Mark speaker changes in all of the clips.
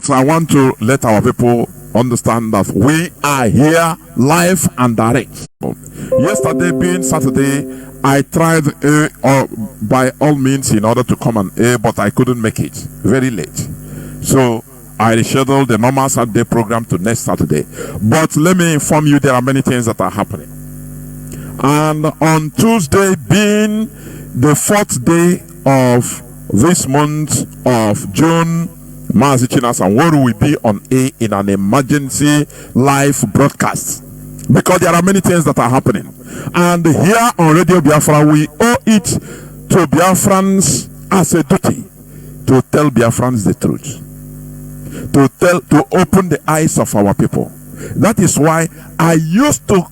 Speaker 1: But I want to let our people understand that we are here live and direct. Yesterday being Saturday, I tried by all means in order to come and but I couldn't make it. Very late. So I rescheduled the normal Saturday program to next Saturday. But let me inform you, there are many things that are happening. And on Tuesday, being the 4th day of this month of June, Mazi, Chinedu and Chinedu will be on air in an emergency live broadcast, because there are many things that are happening. And here on Radio Biafra, we owe it to Biafrans as a duty to tell Biafrans the truth, to open the eyes of our people. That is why I used to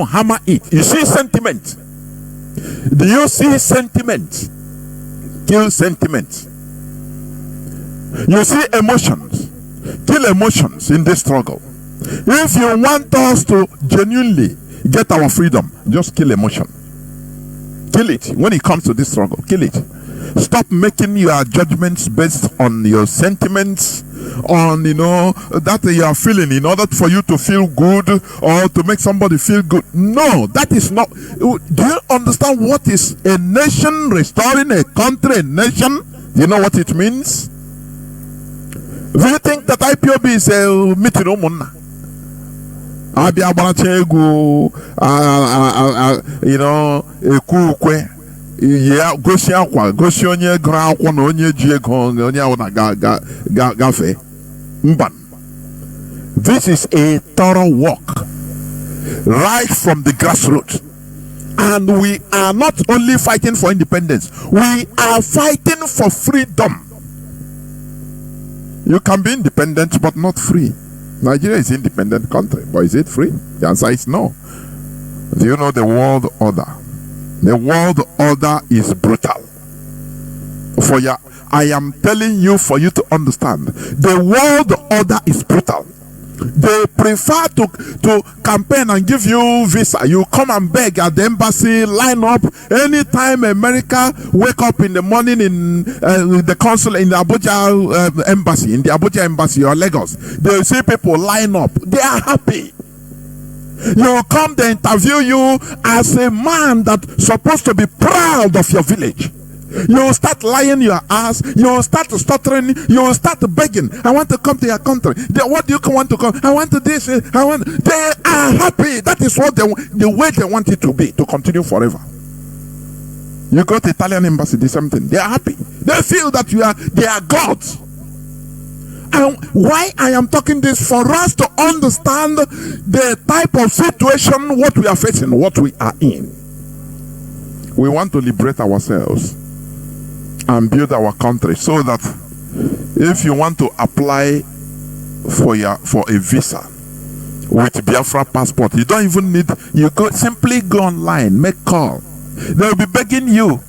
Speaker 1: hammer it. You see sentiment. Do you see sentiment? Kill sentiment. You see emotions. Kill emotions in this struggle. If you want us to genuinely get our freedom, just kill emotion. Kill it. When it comes to this struggle, kill it. Stop making your judgments based on your sentiments, on that you are feeling in order for you to feel good or to make somebody feel good. No, that is not. Do you understand what is a nation restoring a country, a nation? You know what it means? Do you think that IPOB is a meeting? Yeah, gosi onye gra akwa na onye ji ego onye ahụ na gafe mban. This is a thorough work right from the grassroots, and we are not only fighting for independence, we are fighting for freedom. You can be independent but not free. Nigeria is an independent country, but is it free? The answer is no. Do you know the world order? The world order is brutal. I am telling you for you to understand. The world order is brutal. They prefer to campaign and give you visa. You come and beg at the embassy, line up. Anytime America wake up in the morning in the consulate in the Abuja embassy, or Lagos, they see people line up. They are happy. You come, they interview you as a man that's supposed to be proud of your village. You start lying your ass, you start stuttering, you start begging. I want to come to your country. What do you want to come? I want to this. They are happy. That is what the way they want it to be, to continue forever. You go to Italian embassy, the same thing. They are happy. They feel that they are gods. And why I am talking this, for us to understand the type of situation, what we are facing, what we are in. We want to liberate ourselves and build our country, so that if you want to apply for a visa with Biafra passport, you don't even need, simply go online, make call. They'll be begging you,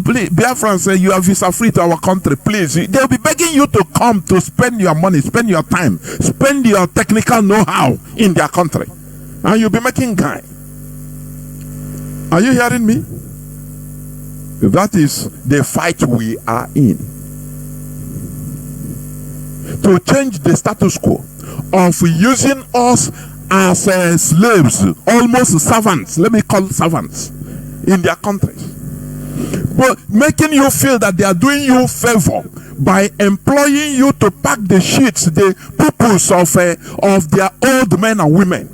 Speaker 1: please, Biafra say you are visa free to our country, please. They'll be begging you to come to spend your money, spend your time, spend your technical know-how in their country, and you'll be making guy. Are you hearing me? That is the fight we are in. To change the status quo of using us as slaves, almost servants, let me call servants, in their countries. But making you feel that they are doing you favor by employing you to pack the sheets, the pupils of their old men and women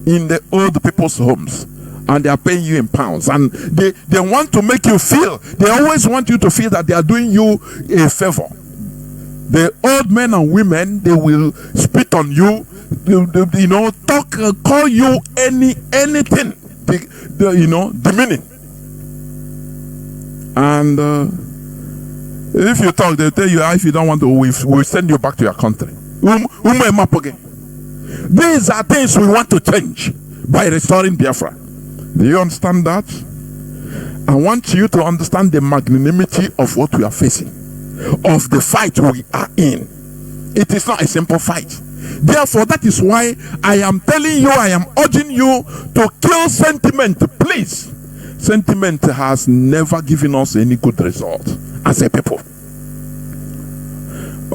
Speaker 1: in the old people's homes. And they are paying you in pounds, and they want to make you feel, they always want you to feel that they are doing you a favor. The old men and women, they will spit on you, talk, call you anything, demeaning. And if you talk, they'll tell you, if you don't want to, we'll send you back to your country. These are things we want to change by restoring Biafra. Do you understand that? I want you to understand the magnanimity of what we are facing, of the fight we are in. It is not a simple fight. Therefore, that is why I am telling you, I am urging you to kill sentiment, please. Sentiment has never given us any good result as a people.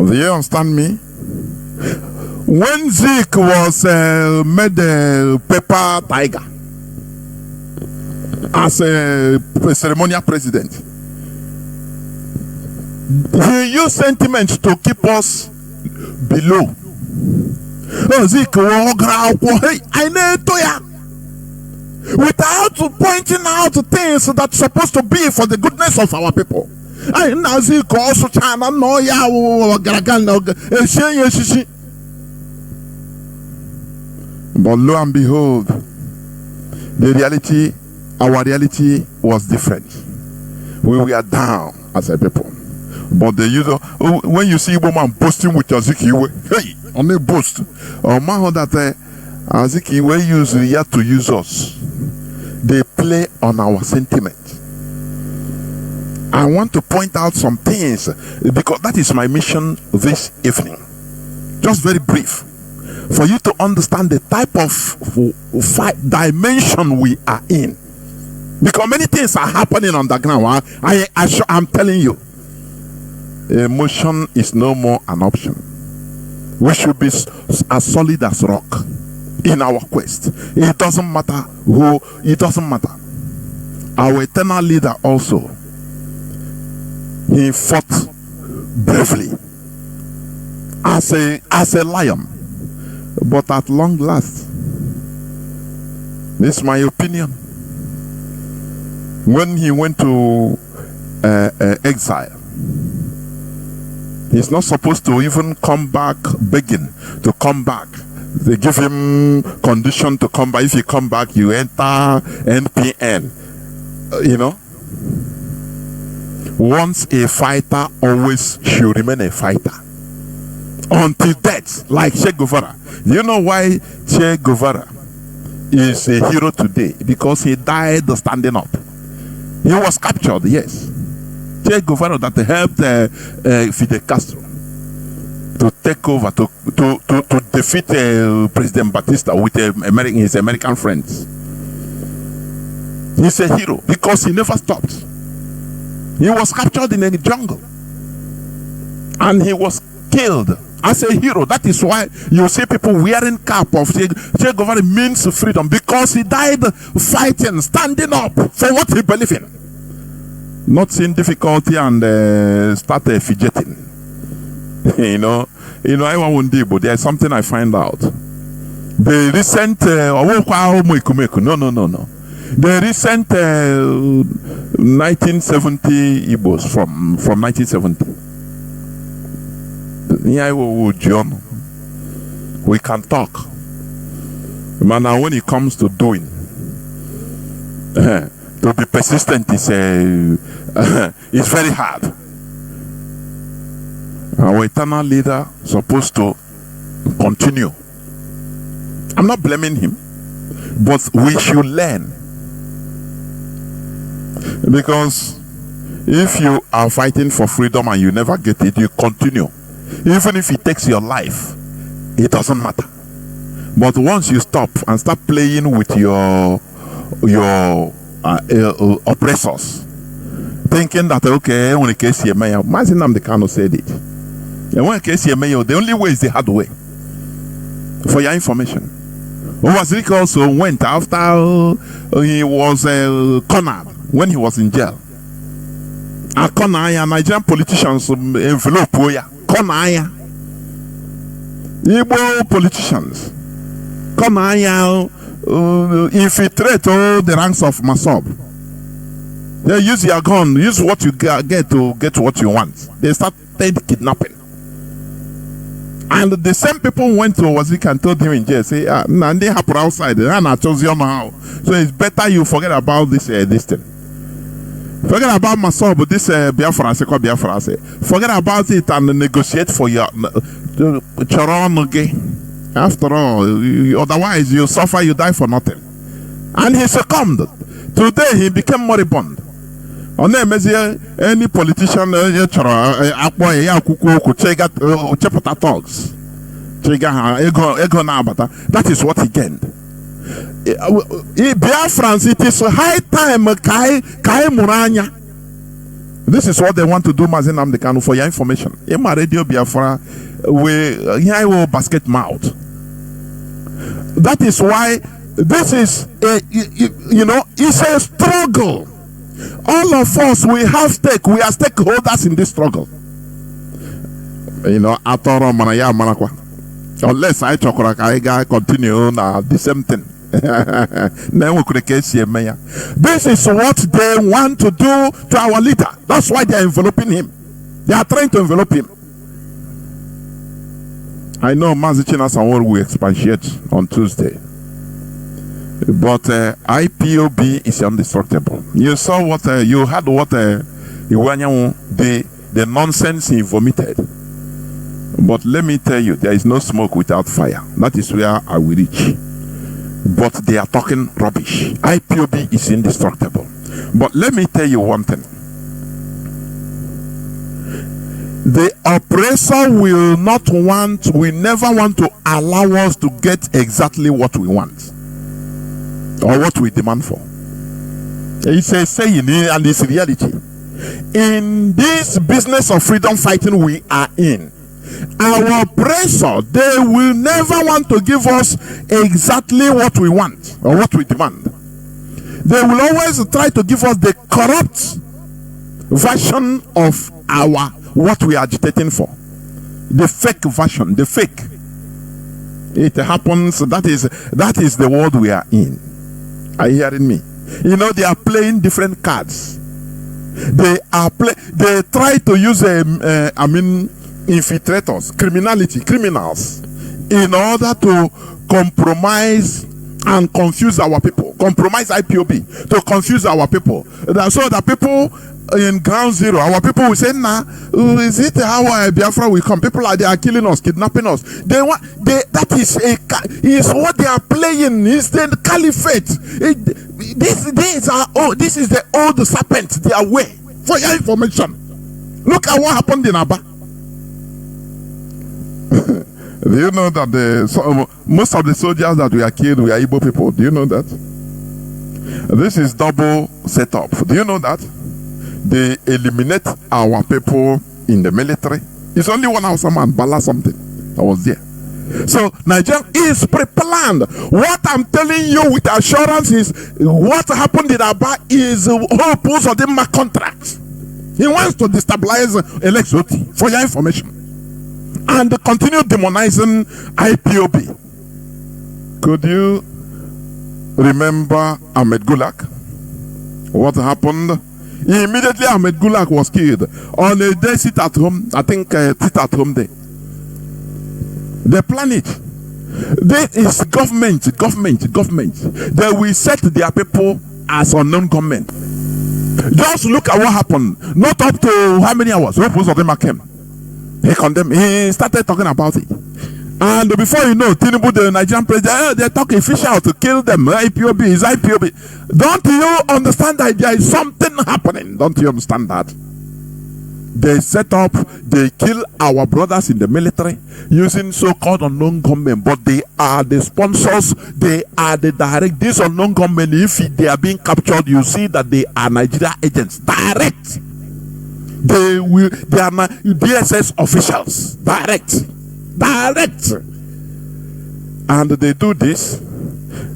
Speaker 1: Do you understand me? When Zeke was made a paper tiger as a ceremonial president, he used sentiments to keep us below. Oh, Zeke, hey, I need to ya. Without pointing out things that's supposed to be for the goodness of our people. I know Zeke also China no ya but lo and behold, the reality, our reality was different. We were down as a people. But the user, when you see woman boasting with Azikiwe, hey, on a boast, or man that Azikiwe use here to use us, they play on our sentiment. I want to point out some things because that is my mission this evening. Just very brief, for you to understand the type of dimension we are in. Because many things are happening on the ground. I'm telling you, emotion is no more an option. We should be as solid as rock in our quest. It doesn't matter who, it doesn't matter. Our eternal leader also, he fought bravely as a lion. But at long last, this is my opinion, when he went to exile, he's not supposed to even come back begging to come back. They give him condition to come back. If you come back, you enter NPN. You know, once a fighter, always should remain a fighter until death, like Che Guevara. You know why Che Guevara is a hero today? Because he died standing up. He was captured, yes. Che Guevara that helped Fidel Castro to take over, to defeat President Batista with his American friends. He's a hero because he never stopped. He was captured in a jungle and he was killed as a hero. That is why you see people wearing cap of Che Guevara means freedom, because he died fighting, standing up for what he believed in. Not seeing difficulty and start fidgeting. you know, I won't do, but there's something I find out. The recent no. The recent 1970 Igbos from 1970. John, we can talk. But now when it comes to doing, to be persistent is it's very hard. Our eternal leader supposed to continue. I'm not blaming him, but we should learn. Because if you are fighting for freedom and you never get it, you continue. Even if it takes your life, it doesn't matter. But once you stop and start playing with your oppressors, thinking that okay, when the case mayor, Mazi the Kano said it. And when case mayor, the only way is the hard way. For your information, Owazirika also went after he was cornered when he was in jail. And Konaya, Nigerian politicians envelope Konaya. Igbo politicians Konaya infiltrate all the ranks of Masob. They use your gun, use what you get to get what you want. They started kidnapping. And the same people went to Wazika and told him in jail, say, they happen outside, and I chose you now. So it's better you forget about this thing. Forget about Masob, this Biafra, forget about it and negotiate for your Charon. After all, otherwise you suffer, you die for nothing. And he succumbed. Today he became moribund. On any politician that is what he gained. Biafrans, it is high time Kai Muranya. This is what they want to do, Mazi Nnamdi Kanu, for your information. In my radio Biafra, here will basket mouth. That is why this is it's a struggle. All of us, we are stakeholders in this struggle. Atoro manaya manakwa. Unless I continue the same thing. This is what they want to do to our leader. That's why they are enveloping him. They are trying to envelop him. I know Mazi Chinedu will expatiate on Tuesday, but IPOB is indestructible. You saw what you had what the nonsense he vomited. But let me tell you, there is no smoke without fire. That is where I will reach. But they are talking rubbish. IPOB is indestructible. But let me tell you one thing. The oppressor will never want to allow us to get exactly what we want or what we demand for. It's a saying and it's reality. In this business of freedom fighting we are in, our oppressor, they will never want to give us exactly what we want or what we demand. They will always try to give us the corrupt version of what we are agitating for. The fake version, the fake. It happens. That is the world we are in. Are you hearing me? They are playing different cards. They try to use infiltrators, criminals, in order to compromise and confuse our people, compromise IPOB, to confuse our people. So the people in ground zero, our people will say, is it how Biafra will come? People they are killing us, kidnapping us. That is what they are playing. Is the caliphate. This is the old serpent, their way. For your information, look at what happened in Aba. Do you know that most of the soldiers that were killed were Igbo people? Do you know that? This is double setup. Do you know that? They eliminate our people in the military. It's only one Hausa man, Bala something, that was there. So Nigeria is pre-planned. What I'm telling you with assurance is what happened in Aba is Hope's or the contract. He wants to destabilize Elexoti, for your information, and continue demonizing IPOB. Could you remember Ahmed Gulak? What happened? Immediately Ahmed Gulak was killed on a day sit at home. I think sit at home day. They plan it. This is government. They will set their people as unknown government. Just look at what happened. Not up to how many hours. Most of them came. He condemned. He started talking about it. And before you know, Tinubu, the Nigerian president, they're talking official to kill them. IPOB is IPOB. Don't you understand that there is something happening? Don't you understand that? They set up, they kill our brothers in the military using so-called unknown gunmen, but they are the sponsors, they are the direct. These unknown gunmen, if they are being captured, you see that they are Nigeria agents, direct. They are DSS officials, direct. And they do this.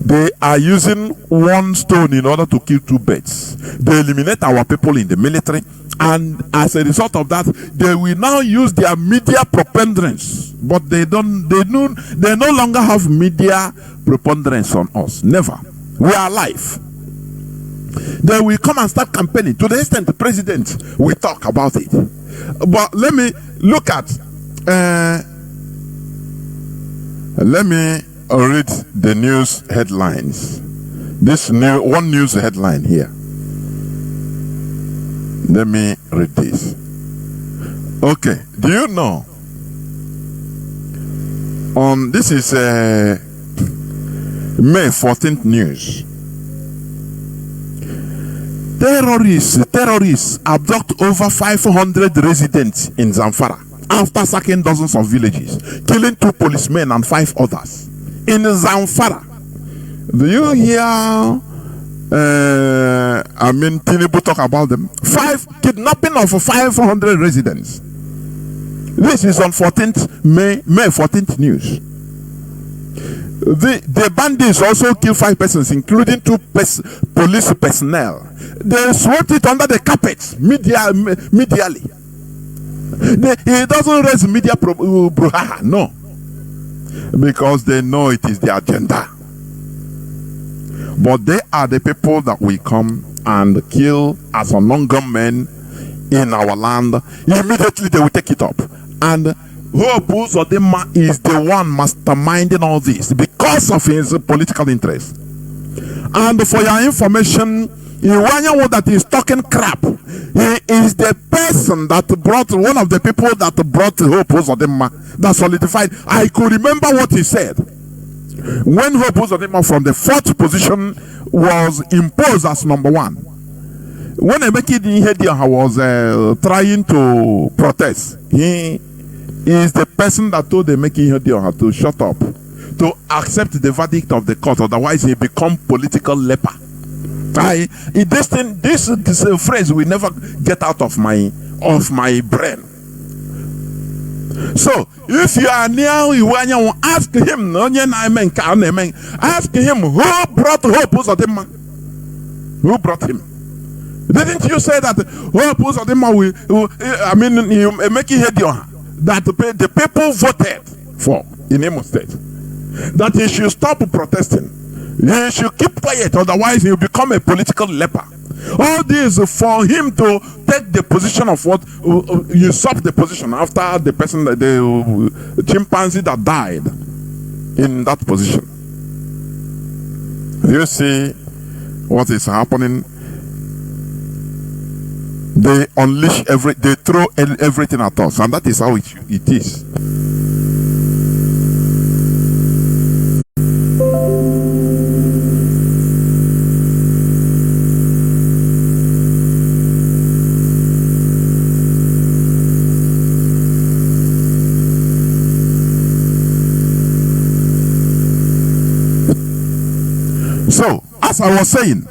Speaker 1: They are using one stone in order to kill two birds. They eliminate our people in the military, and as a result of that, they will now use their media preponderance. But they no longer have media preponderance on us. Never. We are alive. They will come and start campaigning. To the extent the president will talk about it. But let me look at. Let me read the news headlines. One news headline here. Let me read this. Okay. Do you know? This is May 14th news. Terrorists abduct over 500 residents in Zamfara after sacking dozens of villages, killing 2 policemen and 5 others. In Zamfara, do you hear Chinedu talk about them. Kidnapping of 500 residents. This is on 14th May 14th news. The bandits also killed 5 persons, including 2 police personnel. They swept it under the carpet medially. It doesn't raise media brouhaha, no, because they know it is the agenda. But they are the people that will come and kill as unknown gunmen in our land. Immediately they will take it up. And Hope Uzodinma is the one masterminding all this because of his political interest. And for your information, Iwanyawo that is talking crap, he is the person that brought, one of the people that brought Hope Uzodinma, that solidified. I could remember what he said when Hope Uzodinma from the 4th position was imposed as number 1. When Emeki Dinihediaha was trying to protest, he is the person that told Emeki Dinihediaha to shut up, to accept the verdict of the court, otherwise he become political leper. This phrase will never get out of my brain. So if you are near Iwanya, ask him. Ask him who brought Hope Uzodinma. Who brought him? Didn't you say that Hope Uzodinma will make it that the people voted for in Imo State, that he should stop protesting? He should keep quiet, otherwise he will become a political leper. All this for him to take the position of what usurp the position after the person, the chimpanzee that died in that position. You see what is happening? They unleash they throw everything at us, and that is how it is. So, as I was saying,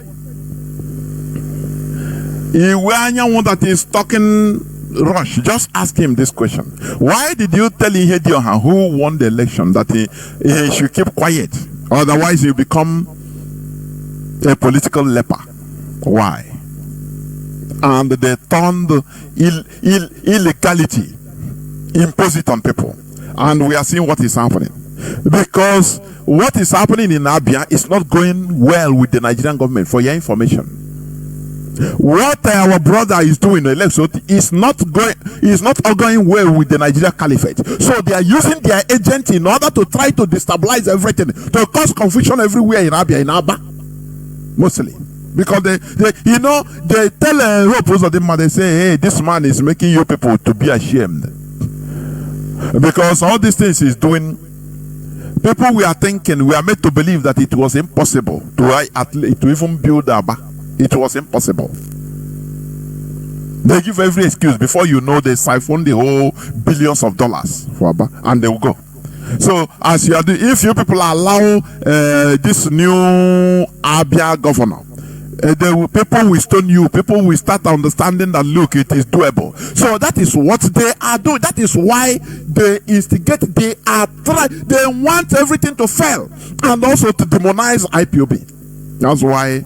Speaker 1: Iwanyawo that is talking rush, just ask him this question. Why did you tell Ihedioha, who won the election, that he should keep quiet, otherwise he'll become a political leper? Why? And they turned illegality, impose it on people, and we are seeing what is happening. Because what is happening in Abia is not going well with the Nigerian government, for your information. What our brother is doing in Lesotho is not going well with the Nigeria Caliphate. So they are using their agent in order to try to destabilize everything, to cause confusion everywhere in Abia, in Aba, mostly. Because they tell Hope Uzodinma, they say, hey, this man is making you people to be ashamed. Because all these things he's doing, people we are made to believe that it was impossible to even build Aba. It was impossible. They give every excuse. Before you know, they siphon the whole billions of dollars for Aba, and they will go. So, as you are doing, if you people allow this new Abia governor, people will stone you. People will start understanding that, look, it is doable. So that is what they are doing. That is why they instigate. They want everything to fail, and also to demonize IPOB. That's why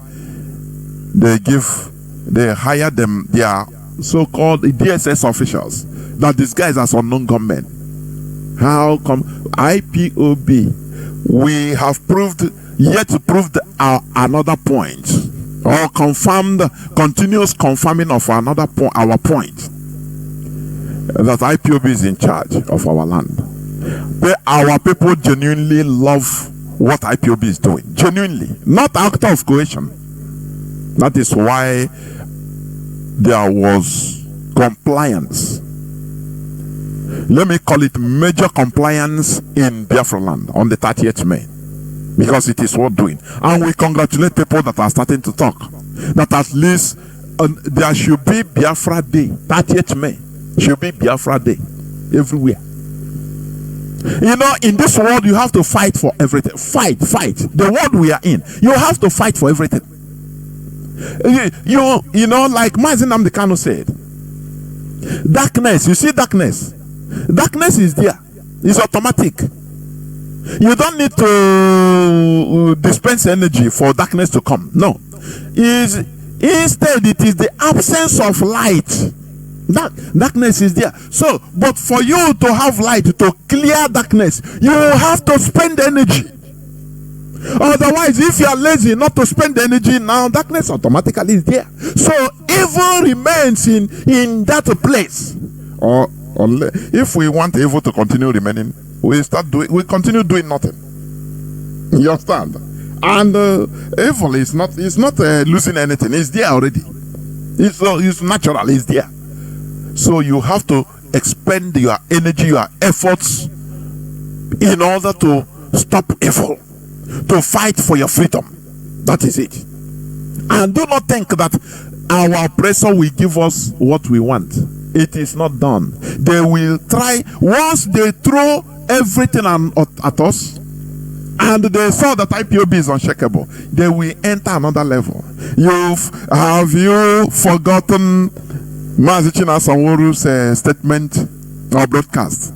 Speaker 1: they hire them, their so-called DSS officials, that disguise as unknown gunmen. How come IPOB? We have yet to prove another point, or continuous confirming of another point, our point, that IPOB is in charge of our land. Our people genuinely love what IPOB is doing, genuinely, not out of coercion. That is why there was compliance. Let me call it major compliance in Biafra land on the 30th May. Because it is worth doing. And we congratulate people that are starting to talk. That at least there should be Biafra Day. 30th May should be Biafra Day everywhere. You know, in this world, you have to fight for everything. Fight. The world we are in, you have to fight for everything. You know, like Mazi Kano said, darkness, you see darkness. Darkness is there. It's automatic. You don't need to dispense energy for darkness to come. No. Instead, it is the absence of light. Darkness is there. So, but for you to have light, to clear darkness, you have to spend energy. Otherwise, if you are lazy not to spend energy, now darkness automatically is there. So evil remains in that place. Or if we want evil to continue remaining, we continue doing nothing. You understand? And evil is not losing anything. It's there already. It's natural. It's there. So you have to expend your energy, your efforts, in order to stop evil, to fight for your freedom. That is it. And do not think that our oppressor will give us what we want. It is not done. They will try. Once they throw everything at us, and they saw that IPOB is unshakable, they will enter another level. Have you forgotten Mazi Chinedu's statement or broadcast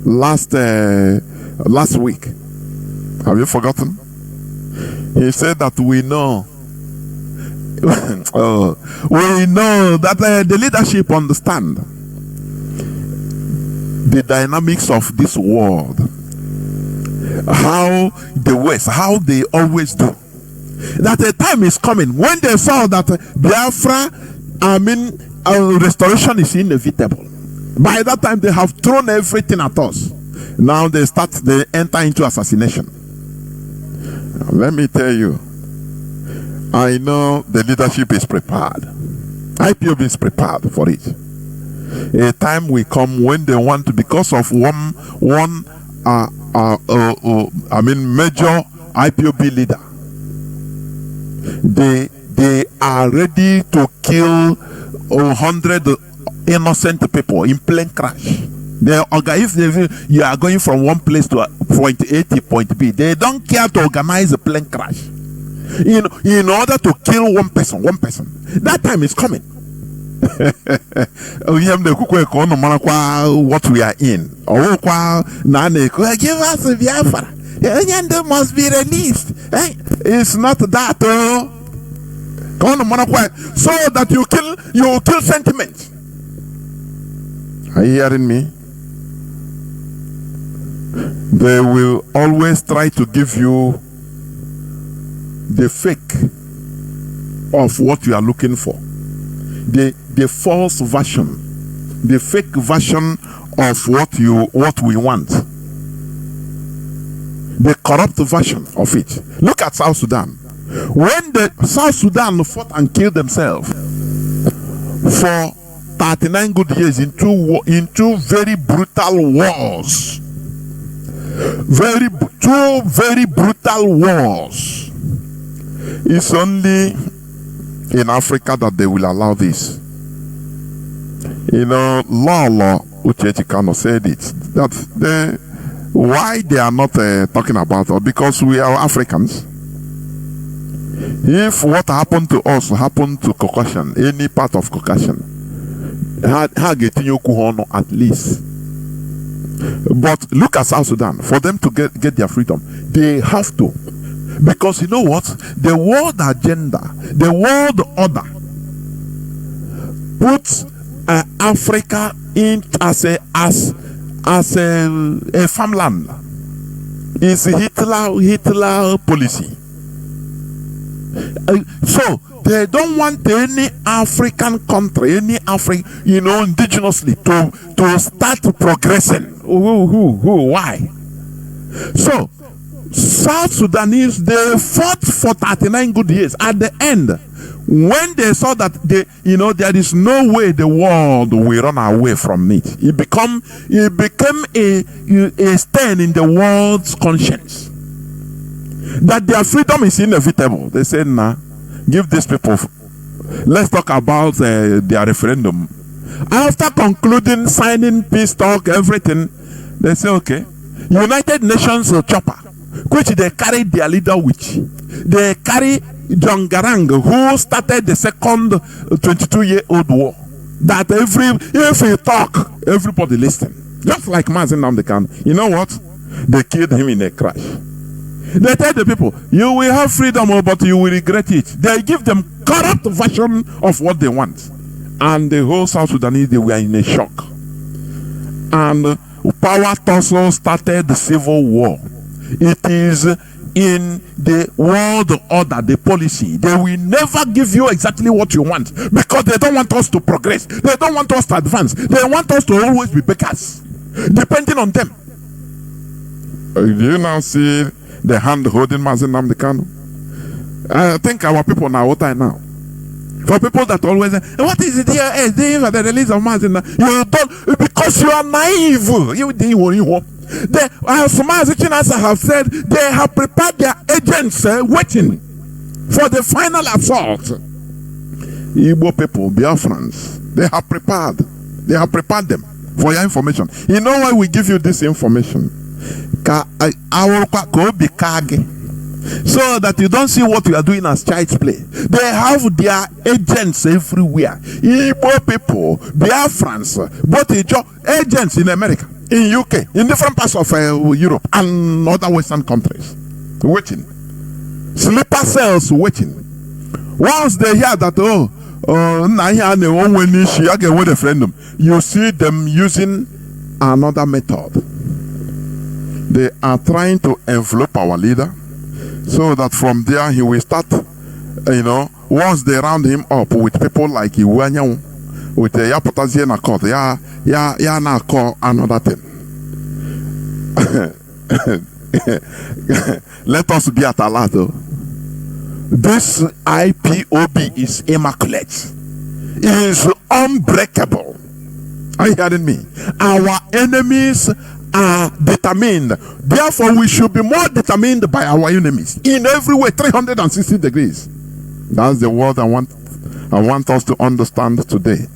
Speaker 1: last week? Have you forgotten? He said that we know we know that the leadership understand the dynamics of this world, how the West, how they always do. That a time is coming when they saw that Biafra, restoration is inevitable. By that time, they have thrown everything at us. Now they enter into assassination. Let me tell you, I know the leadership is prepared. IPOB is prepared for it. A time will come when they want to, because of one major IPOB leader, they are ready to kill 100 innocent people in plane crash. If you are going from one place to point A to point B, they don't care to organize a plane crash in order to kill one person. That time is coming. What we are in. Give us a Biafra. They must be released. It's not that. So that you kill sentiment. Are you hearing me? They will always try to give you the fake of what you are looking for, the false version, the fake version of what we want, the corrupt version of it. Look at South Sudan. When the South Sudan fought and killed themselves for 39 good years in two very brutal wars. Two very brutal wars. It's only in Africa that they will allow this. Lolo Uchechikano said it, that why they are not talking about it, because we are Africans. If what happened to us happened to Caucasian, any part of Caucasian, at least. But look at South Sudan. For them to get their freedom, they have to. Because you know what? The world agenda, the world order puts Africa in as a farmland. It's Hitler policy. So they don't want any African country, indigenously to start progressing. Why? So South Sudanese, they fought for 39 good years. At the end, when they saw that there is no way the world will run away from it, it became a stain in the world's conscience that their freedom is inevitable. They said, nah, give these people, let's talk about their referendum. After concluding, signing peace talk, everything, they say, okay, United Nations chopper, which they carry their leader with, they carry John Garang, who started the second 22-year-old war. That if he talk, everybody listen. Just like Mazi Nnamdi. You know what? They killed him in a crash. They tell the people, you will have freedom, but you will regret it. They give them corrupt version of what they want. And the whole South Sudanese, they were in a shock. And power tussle started the civil war. It is in the world order, the policy. They will never give you exactly what you want because they don't want us to progress. They don't want us to advance. They want us to always be beggars, depending on them. Do you now see the hand holding Mazi Nnamdi Kanu? I think our people now, what I now? For people that always say, what is it here? The release of Mazi Nnamdi. You don't, because you are naive. As Mazi Chinedu have said, they have prepared their agents waiting for the final assault. Igbo people, Biafrans, they have prepared them for your information. You know why we give you this information? So that you don't see what you are doing as child's play. They have their agents everywhere. Igbo people, Biafrans, both agents in America, in UK, in different parts of Europe and other Western countries, waiting. Sleeper cells waiting. Once they hear that, referendum, you see them using another method. They are trying to envelope our leader so that from there he will start, once they round him up with people like Iwanyan, with the Yapotazien Accord, na call another thing. Let us be at alert. This IPOB is immaculate, is unbreakable. Are you hearing me? Our enemies are determined. Therefore, we should be more determined by our enemies in every way, 360 degrees. That's the word I want us to understand today.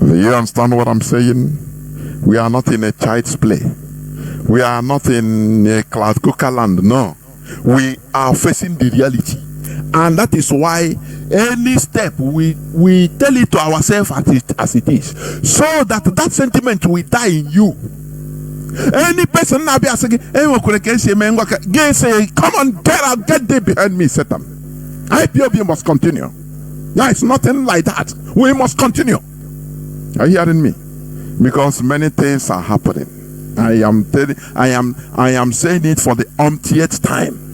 Speaker 1: You understand what I'm saying? We are not in a child's play. We are not in a cloud cooker land. No. We are facing the reality. And that is why any step we tell it to ourselves as it is, so that sentiment will die in you. Any person now be asking, say, come on, get there behind me, Satan. IPOB must continue. No, it's nothing like that. We must continue. Are you hearing me? Because many things are happening. I am saying it for the umpteenth time.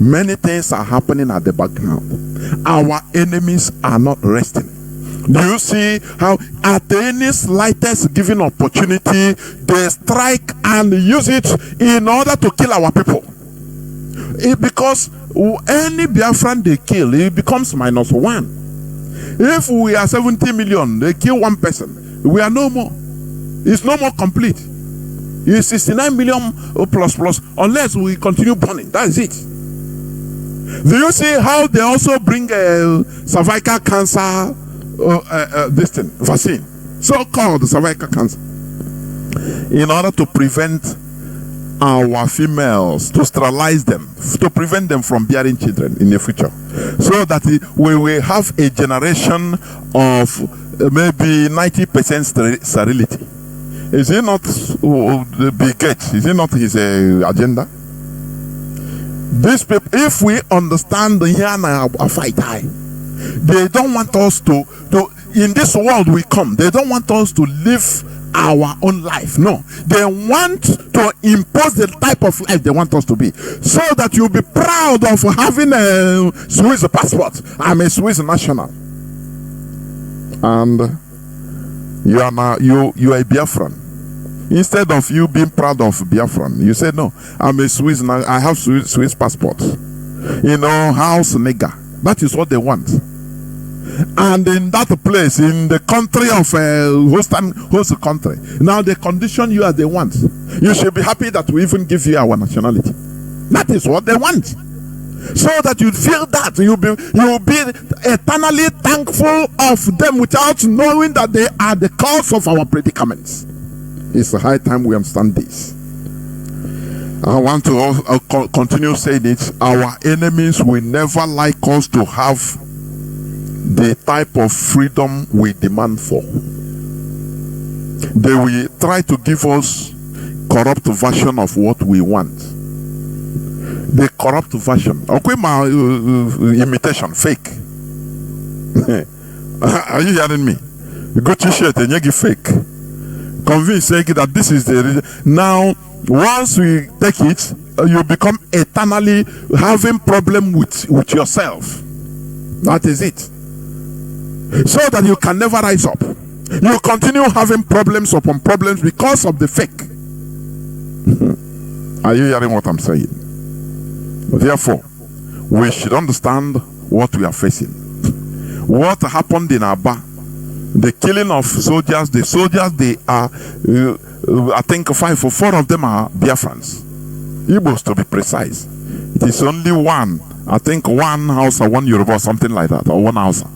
Speaker 1: Many things are happening at the background. Our enemies are not resting. Do you see how at any slightest given opportunity they strike and use it in order to kill our people? Because any Biafran they kill, it becomes -1. If we are 70 million, they kill one person, we are no more. It's no more complete. It's 69 million plus unless we continue burning. That's it. Do you see how they also bring cervical cancer vaccine, so-called cervical cancer, in order to prevent our females, to sterilize them, to prevent them from bearing children in the future, so that we will have a generation of maybe 90% sterility. Is it not the Bill Gates? Is it not his agenda? These people, if we understand the here now fight high, they don't want us to in this world we come, they don't want us to live our own life. No, they want to impose the type of life they want us to be, so that you'll be proud of having a Swiss passport. I'm a Swiss national, and you are now you are a Biafran. Instead of you being proud of Biafran, you say, no, I'm a Swiss, I have Swiss passport. House nigger. That is what they want. And in that place, in the country of host country, now they condition you as they want. You should be happy that we even give you our nationality. That is what they want. So that you feel that you'll be eternally thankful of them without knowing that they are the cause of our predicaments. It's a high time we understand this. I want to continue saying it. Our enemies will never like us to have the type of freedom we demand for. They will try to give us corrupt version of what we want. The corrupt version. Okay, my imitation, fake. Are you hearing me? You go t-shirt and you give fake. Convince that this is the now. Once we take it, you become eternally having problem with yourself. That is it. So that you can never rise up. You continue having problems upon problems because of the fake. Are you hearing what I'm saying? Therefore, we should understand what we are facing. What happened in Aba, the killing of soldiers, they are, I think 5 or 4 of them are Biafrans. Igbos to be precise. It is only one, I think one Hausa, one Yoruba, or something like that, or one Hausa.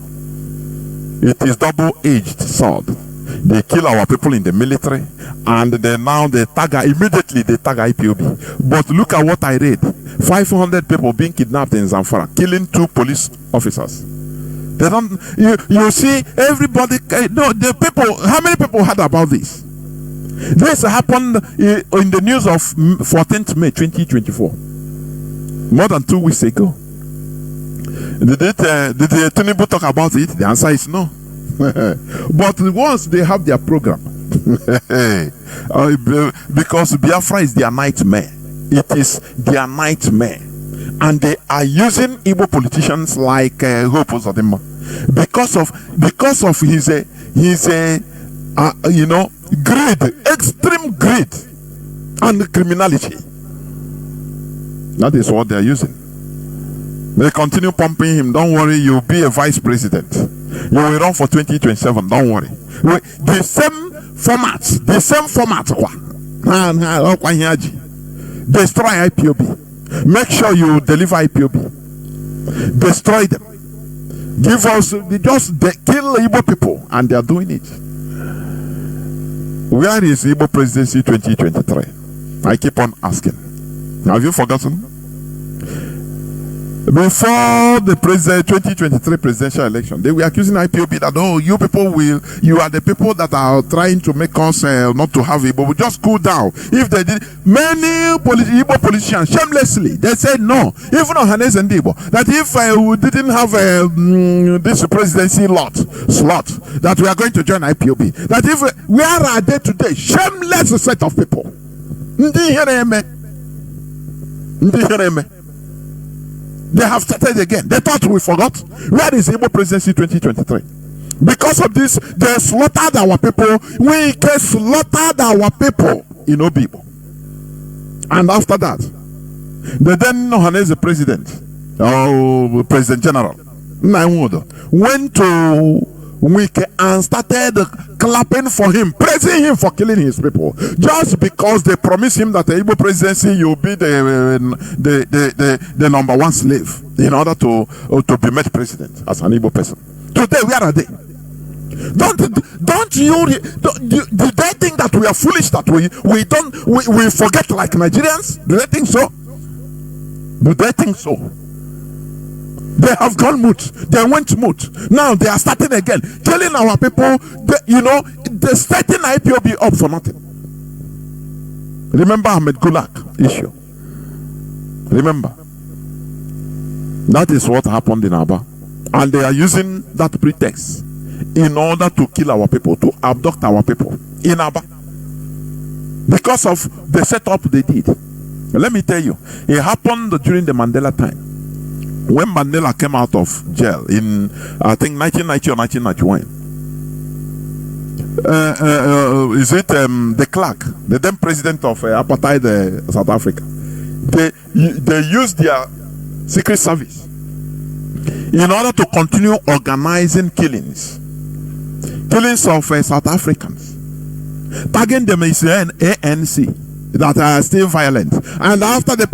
Speaker 1: It is double-edged sword. They kill our people in the military, and then now they tag IPOB. But look at what I read. 500 people being kidnapped in Zamfara, killing 2 police officers. They don't, you see, everybody, no, the people, how many people heard about this? This happened in the news of 14th May 2024. More than 2 weeks ago. Did the Tinubu talk about it? The answer is no. But once they have their program, because Biafra is their nightmare. It is their nightmare. And they are using Igbo politicians like Hope Uzodimma because of his greed, extreme greed and criminality. That is what they are using. They continue pumping him. Don't worry, you'll be a vice president. You will run for 2027. Don't worry. The same format. Destroy IPOB. Make sure you deliver IPOB. Destroy them. Give us, kill Igbo people, and they are doing it. Where is Igbo presidency 2023? I keep on asking. Have you forgotten? Before the 2023 presidential election, they were accusing IPOB that, oh, you are the people that are trying to make us not to have Igbo. Just cool down. If they did, many Igbo politicians shamelessly, they said no, even on Hanes and Igbo, that if we didn't have this presidency slot, that we are going to join IPOB. That if where are they today? Shameless set of people. They have started again. They thought we forgot. Where is Igbo presidency 2023? Because of this, they slaughtered our people. We slaughtered our people in Obibo. And after that, they then know as the president, or President General, went to Wike and started clapping for him, praising him for killing his people, just because they promised him that the Igbo presidency you'll be the number 1 slave in order to be made president as an Igbo person. Today, where are they? Do they think that we are foolish, that we forget like Nigerians? Do they think so? Do they think so? They have gone mute. They went mute. Now they are starting again, telling our people, they're setting IPOB up for nothing. Remember Ahmed Gulak issue. Remember. That is what happened in Aba. And they are using that pretext in order to kill our people, to abduct our people in Aba. Because of the setup they did. Let me tell you, it happened during the Mandela time. When Mandela came out of jail in, I think, 1990 or 1991, de Klerk, the then president of apartheid South Africa, they used their secret service in order to continue organizing killings of South Africans, tagging them as ANC, that are still violent. And after the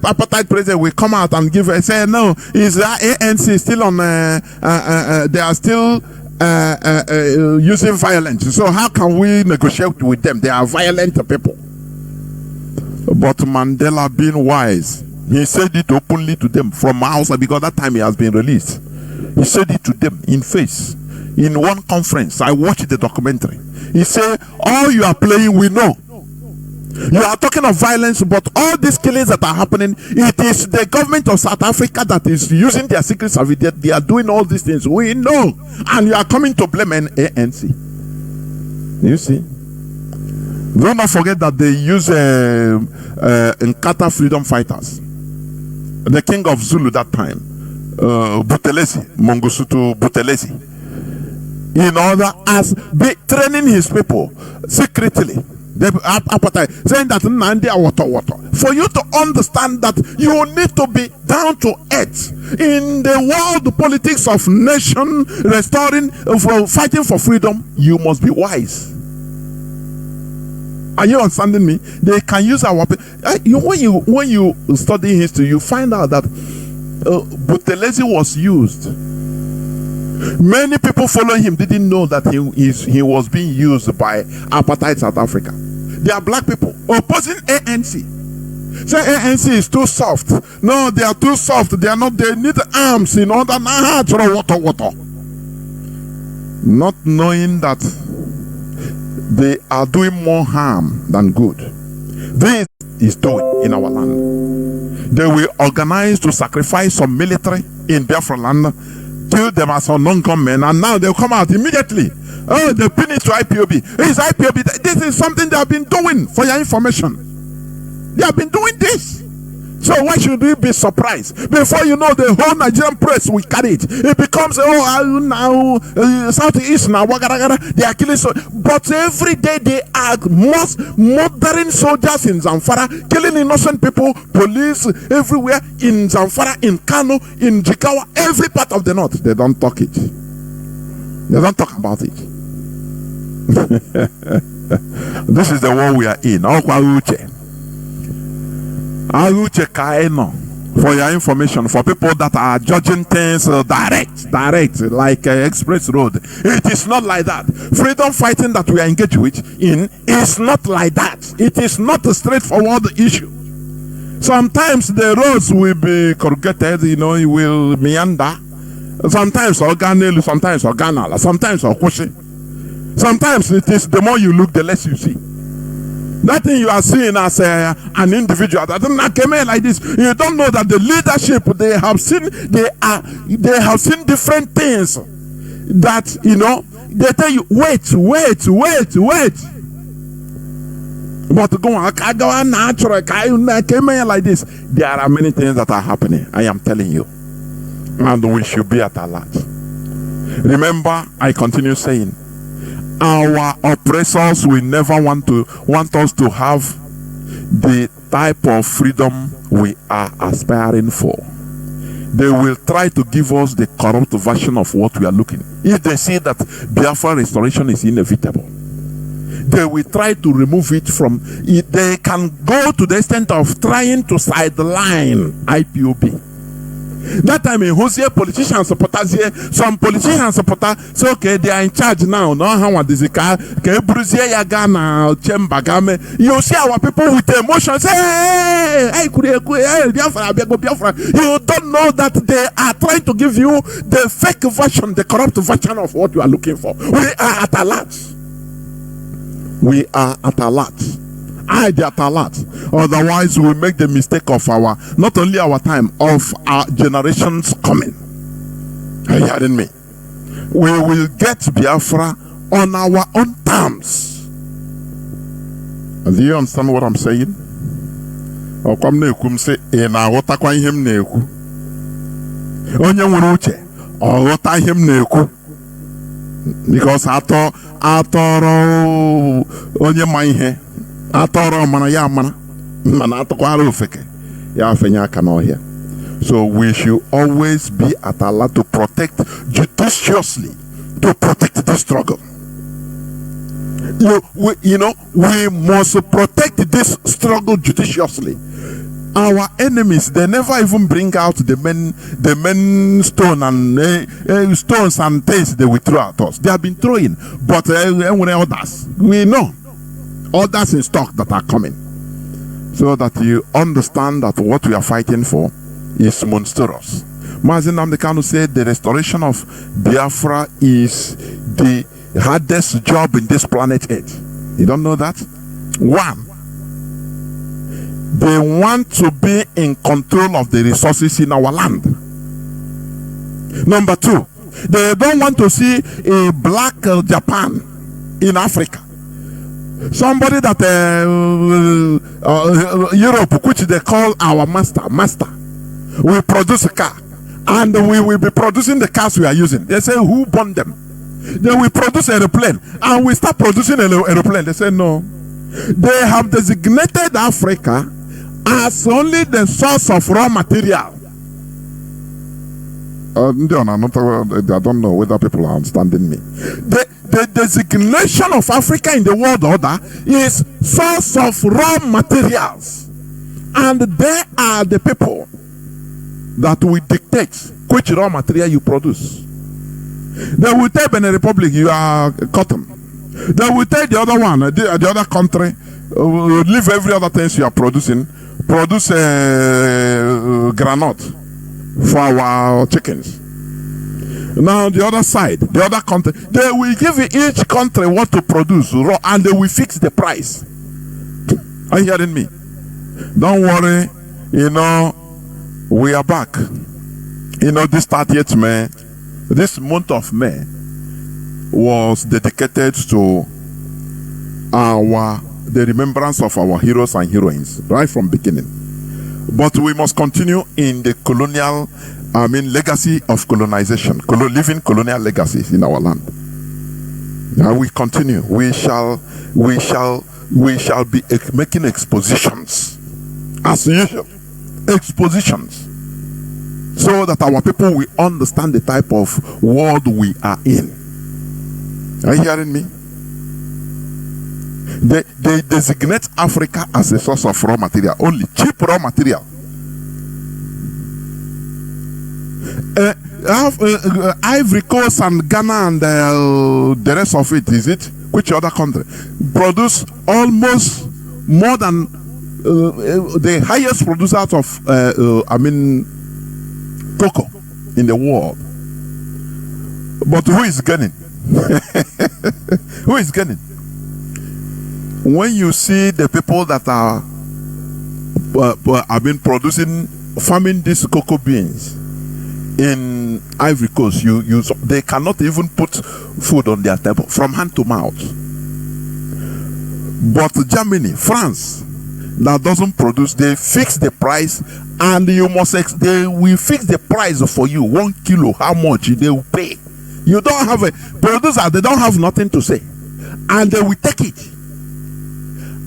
Speaker 1: apartheid president will come out and say no, is ANC still on they are still using violence, so how can we negotiate with them? They are violent people. But Mandela, being wise, he said it openly to them from outside, because that time he has been released. He said it to them in face. In one conference, I watched the documentary. He said, all you are playing, we know. You are talking of violence, but all these killings that are happening, it is the government of South Africa that is using their secret service. They are doing all these things. We know. And you are coming to blame ANC. You see? Do not forget that they use Nkata freedom fighters. The king of Zulu that time, Buthelezi, Mangosuthu Buthelezi, in order as be training his people secretly. Saying that for you to understand that you need to be down to earth in the world politics of nation, restoring, fighting for freedom. You must be wise. Are you understanding me? They can use our when you study history, you find out that Buthelezi was used. Many people following him didn't know that he was being used by apartheid South Africa. They are black people opposing ANC. Say ANC is too soft. No, they are too soft. They are not. They need arms in order to water. Not knowing that they are doing more harm than good. This is doing in our land. They will organize to sacrifice some military in Biafra land, kill them as unknown gunmen, and now they'll come out immediately. Oh, they pin it to IPOB. It's IPOB. This is something they have been doing, for your information. They have been doing this. So why should we be surprised? Before you know, the whole Nigerian press will carry it. It becomes, Southeast now, they are killing. But every day they are murdering soldiers in Zamfara, killing innocent people, police everywhere in Zamfara, in Kano, in Jikawa, every part of the north. They don't talk it. They don't talk about it. This is the war we are in. For your information, for people that are judging things direct, like Express Road, it is not like that. Freedom fighting that we are engaged with is not like that. It is not a straightforward issue. Sometimes the roads will be corrugated, it will meander. Sometimes organelle, sometimes organal, sometimes okushi. Sometimes it is the more you look, the less you see. That thing you are seeing as an individual that came in like this, you don't know that the leadership they have seen different things that they tell you wait. But go on, natural came in like this. There are many things that are happening. I am telling you, and we should be at alert. Remember, I continue saying, our oppressors will never want us to have the type of freedom we are aspiring for. They will try to give us the corrupt version of what we are looking. If they see that Biafra restoration is inevitable, they will try to remove it from it. They can go to the extent of trying to sideline IPOB. That time in Hosea, politicians supporters here, some politicians supporters say, okay, they are in charge now. No, how want this car? You see our people with emotion say, hey, Biafra. You don't know that they are trying to give you the fake version, the corrupt version of what you are looking for. We are at alert. We are at alert. They are at alert. Otherwise, we will make the mistake of not only our time, of our generations coming. Are you hearing me? We will get Biafra on our own terms. Do you understand what I'm saying? Because so we should always be at alert to protect judiciously, to protect the struggle. We must protect this struggle judiciously. Our enemies, they never even bring out the men stone and stones and things they will throw at us. They have been throwing, but others, we know others in stock that are coming. so that you understand that what we are fighting for is monstrous. Mazi Nnamdi Kanu said the restoration of Biafra is the hardest job in this planet Earth. You don't know that? One, they want to be in control of the resources in our land. Number two, they don't want to see a black Japan in Africa. Somebody that Europe, which they call our master, we produce a car, and we will be producing the cars we are using. They say, who bought them? Then we produce an aeroplane, and we start producing an aeroplane. They say no. They have designated Africa as only the source of raw material. I don't know whether people are understanding me. The designation of Africa in the world order is source of raw materials, and they are the people that will dictate which raw material you produce. They will tell Benin Republic you are cotton. They will tell the other one, the other country, leave every other thing you are producing, produce granite for our chickens. Now the other side, the other country, they will give each country what to produce, raw, and they will fix the price. Are you hearing me? Don't worry, we are back. This 30th May, this month of May was dedicated to the remembrance of our heroes and heroines right from beginning. But we must continue in the colonial, legacy of colonization, living colonial legacies in our land. Now we continue. We shall be making expositions as usual, expositions, so that our people will understand the type of world we are in. Are you hearing me? They designate Africa as a source of raw material, only cheap raw material. Ivory Coast and Ghana and the rest of it, is it? Which other country produce almost more than the highest producers of cocoa in the world? But who is gaining? Who is gaining? When you see the people that are farming these cocoa beans in Ivory Coast, they cannot even put food on their table from hand to mouth. But Germany, France, that doesn't produce, they fix the price, and they will fix the price for you. 1 kilo, how much they will pay. You don't have a producer, they don't have nothing to say, and they will take it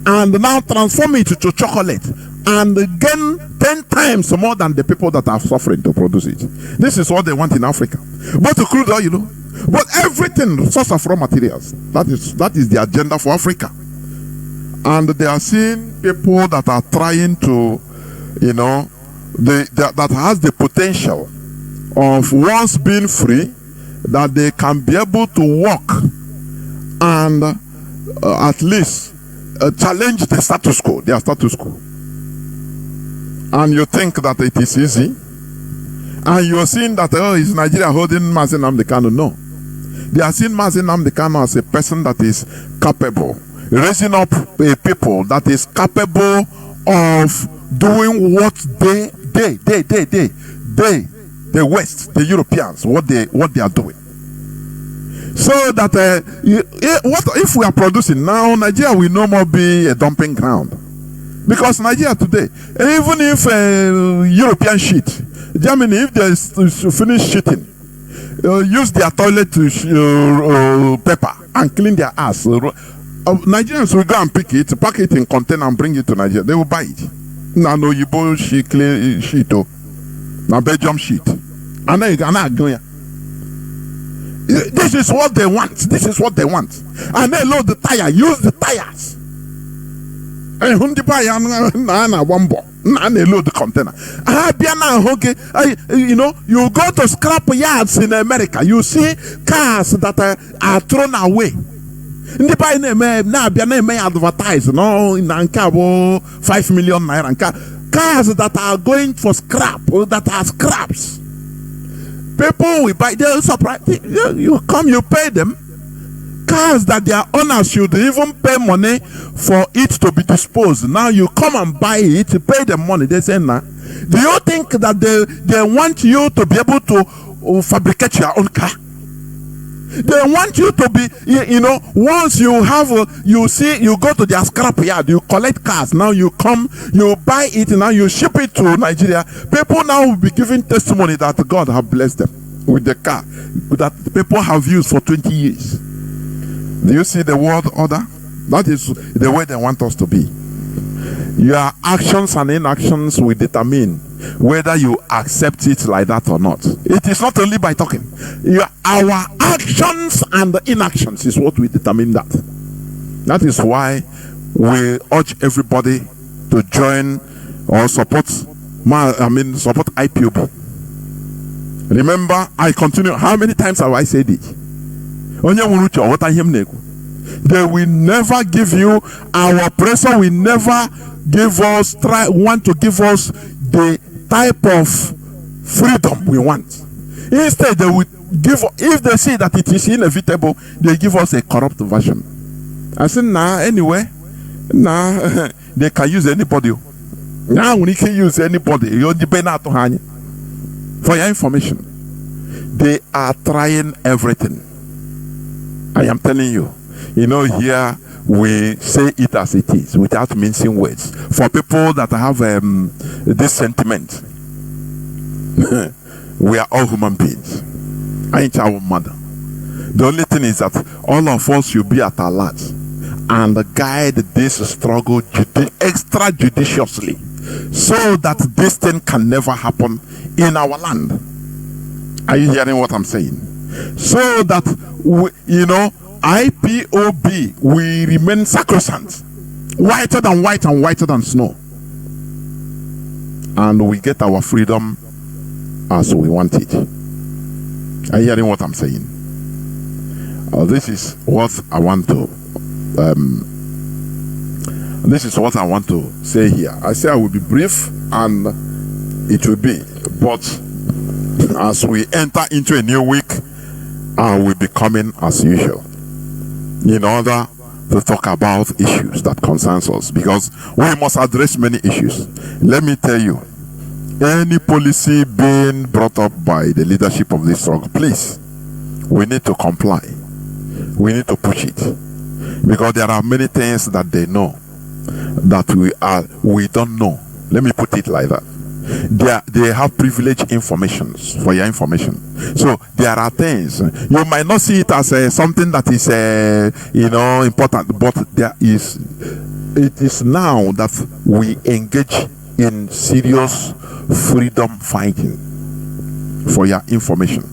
Speaker 1: and now transform it to chocolate and gain 10 times more than the people that are suffering to produce it. This is what they want in Africa. But to crude oil, but everything, source of raw materials, that is the agenda for Africa. And they are seeing people that are trying to, that has the potential of once being free, that they can be able to work and at least challenge the status quo, their status quo. And you think that it is easy, and you're seeing that, is Nigeria holding Mazi Nnamdi Kanu? No. They are seeing Mazi Nnamdi Kanu as a person that is capable, raising up a people that is capable of doing what the West, the Europeans, what they are doing. So that what if we are producing now, Nigeria will no more be a dumping ground, because Nigeria today, even if European shit, Germany, if they finish shitting, use their toilet to paper and clean their ass, Nigerians will go and pick it, pack it in container and bring it to Nigeria. They will buy it. Now no Yibo shit, clean shit, now Belgium shit, and then you can go here. This is what they want. This is what they want. And they load the tire. Use the tires. And they load the container. You go to scrap yards in America. You see cars that are thrown away. Ndị buy na-abịa na-eme advertise no na nke abụ 5 million naira nka cars that are going for scrap or that are scraps. People will buy, they're surprised. You come, you pay them. Cars that their owners should even pay money for it to be disposed. Now you come and buy it, pay them money. They say, nah. Do you think that they want you to be able to fabricate your own car? They want you to be, once you have, you go to their scrap yard, you collect cars. Now you come, you buy it, now you ship it to Nigeria. People now will be giving testimony that God have blessed them with the car that people have used for 20 years. Do you see the world order? That is the way they want us to be. Your actions and inactions will determine whether you accept it like that or not. It is not only by talking. Our actions and inactions is what will determine that. That is why we urge everybody to join or support IPOB. Remember, I continue. How many times have I said it? They will never give you, our oppressor will never want to give us the type of freedom we want. Instead, they will give, if they see that it is inevitable, they give us a corrupt version. I said, anyway, they can use anybody. Now we can use anybody. For your information, they are trying everything. I am telling you. Here we say it as it is without mincing words. For people that have this sentiment, we are all human beings. I ain't our mother. The only thing is that all of us should be at alert and guide this struggle extrajudiciously so that this thing can never happen in our land. Are you hearing what I'm saying? So that IPOB will remain sacrosanct, whiter than white and whiter than snow, and we get our freedom as we want it. Are you hearing what I'm saying? This is what I want to say here. I say I will be brief and it will be, but as we enter into a new week, I will be coming as usual in order to talk about issues that concerns us, because we must address many issues. Let me tell you, any policy being brought up by the leadership of this struggle, please, we need to comply. We need to push it, because there are many things that they know that we don't know. Let me put it like that. They have privileged informations for your information. So there are things you might not see it as something that is important, but it is now that we engage in serious freedom fighting for your information.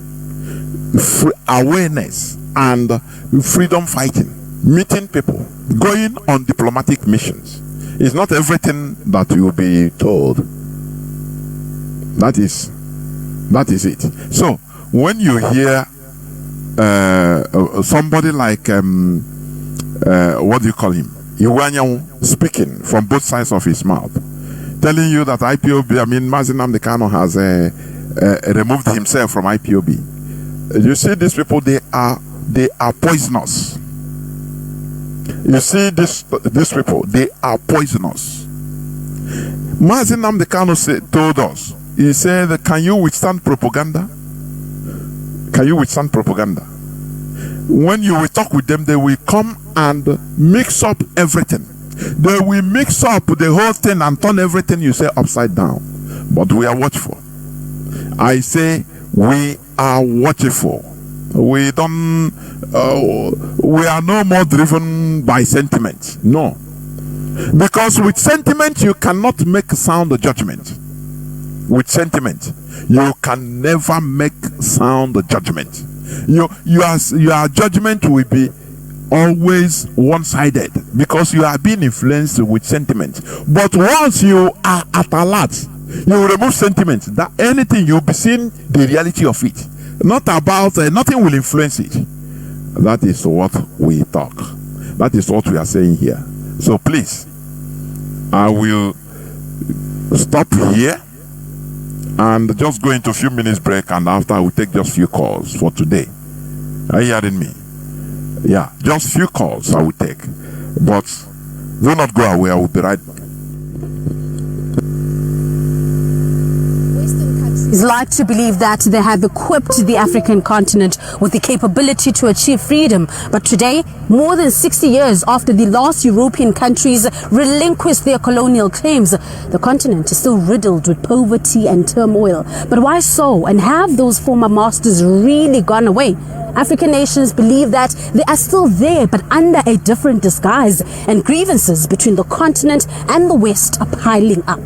Speaker 1: Awareness and freedom fighting, meeting people, going on diplomatic missions. It's not everything that you will be told. That is it. So when you hear somebody like what do you call him, Iwanyan, speaking from both sides of his mouth, telling you that IPOB, Mazi has removed himself from IPOB. You see, these people, they are poisonous. You see, these people, they are poisonous. Mazi told us, he said, can you withstand propaganda? Can you withstand propaganda? When you will talk with them, they will come and mix up everything. They will mix up the whole thing and turn everything you say upside down. But we are watchful. I say we are watchful. We don't. We are no more driven by sentiment. No, because with sentiment you cannot make sound judgment. With sentiment, you can never make sound judgment. Your judgment will be always one-sided because you are being influenced with sentiment. But once you are at alert, you remove sentiment. That anything you'll be seeing the reality of it. Not about nothing will influence it. That is what we talk. That is what we are saying here. So please, I will stop here and just go into a few minutes break, and after I will take just few calls for today. Are you hearing me? Yeah, just few calls I will take. But do not go away, I will be right back.
Speaker 2: Is like to believe that they have equipped the African continent with the capability to achieve freedom. But today, more than 60 years after the last European countries relinquished their colonial claims, the continent is still riddled with poverty and turmoil. But why so? And have those former masters really gone away? African nations believe that they are still there, but under a different disguise, and grievances between the continent and the West are piling up.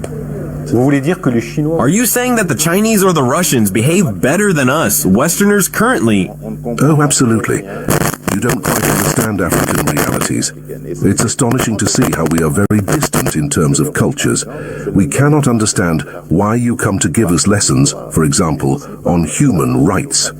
Speaker 3: Are you saying that the Chinese or the Russians behave better than us, Westerners, currently?
Speaker 4: Oh, absolutely. You don't quite understand African realities. It's astonishing to see how we are very distant in terms of cultures. We cannot understand why you come to give us lessons, for example, on human rights.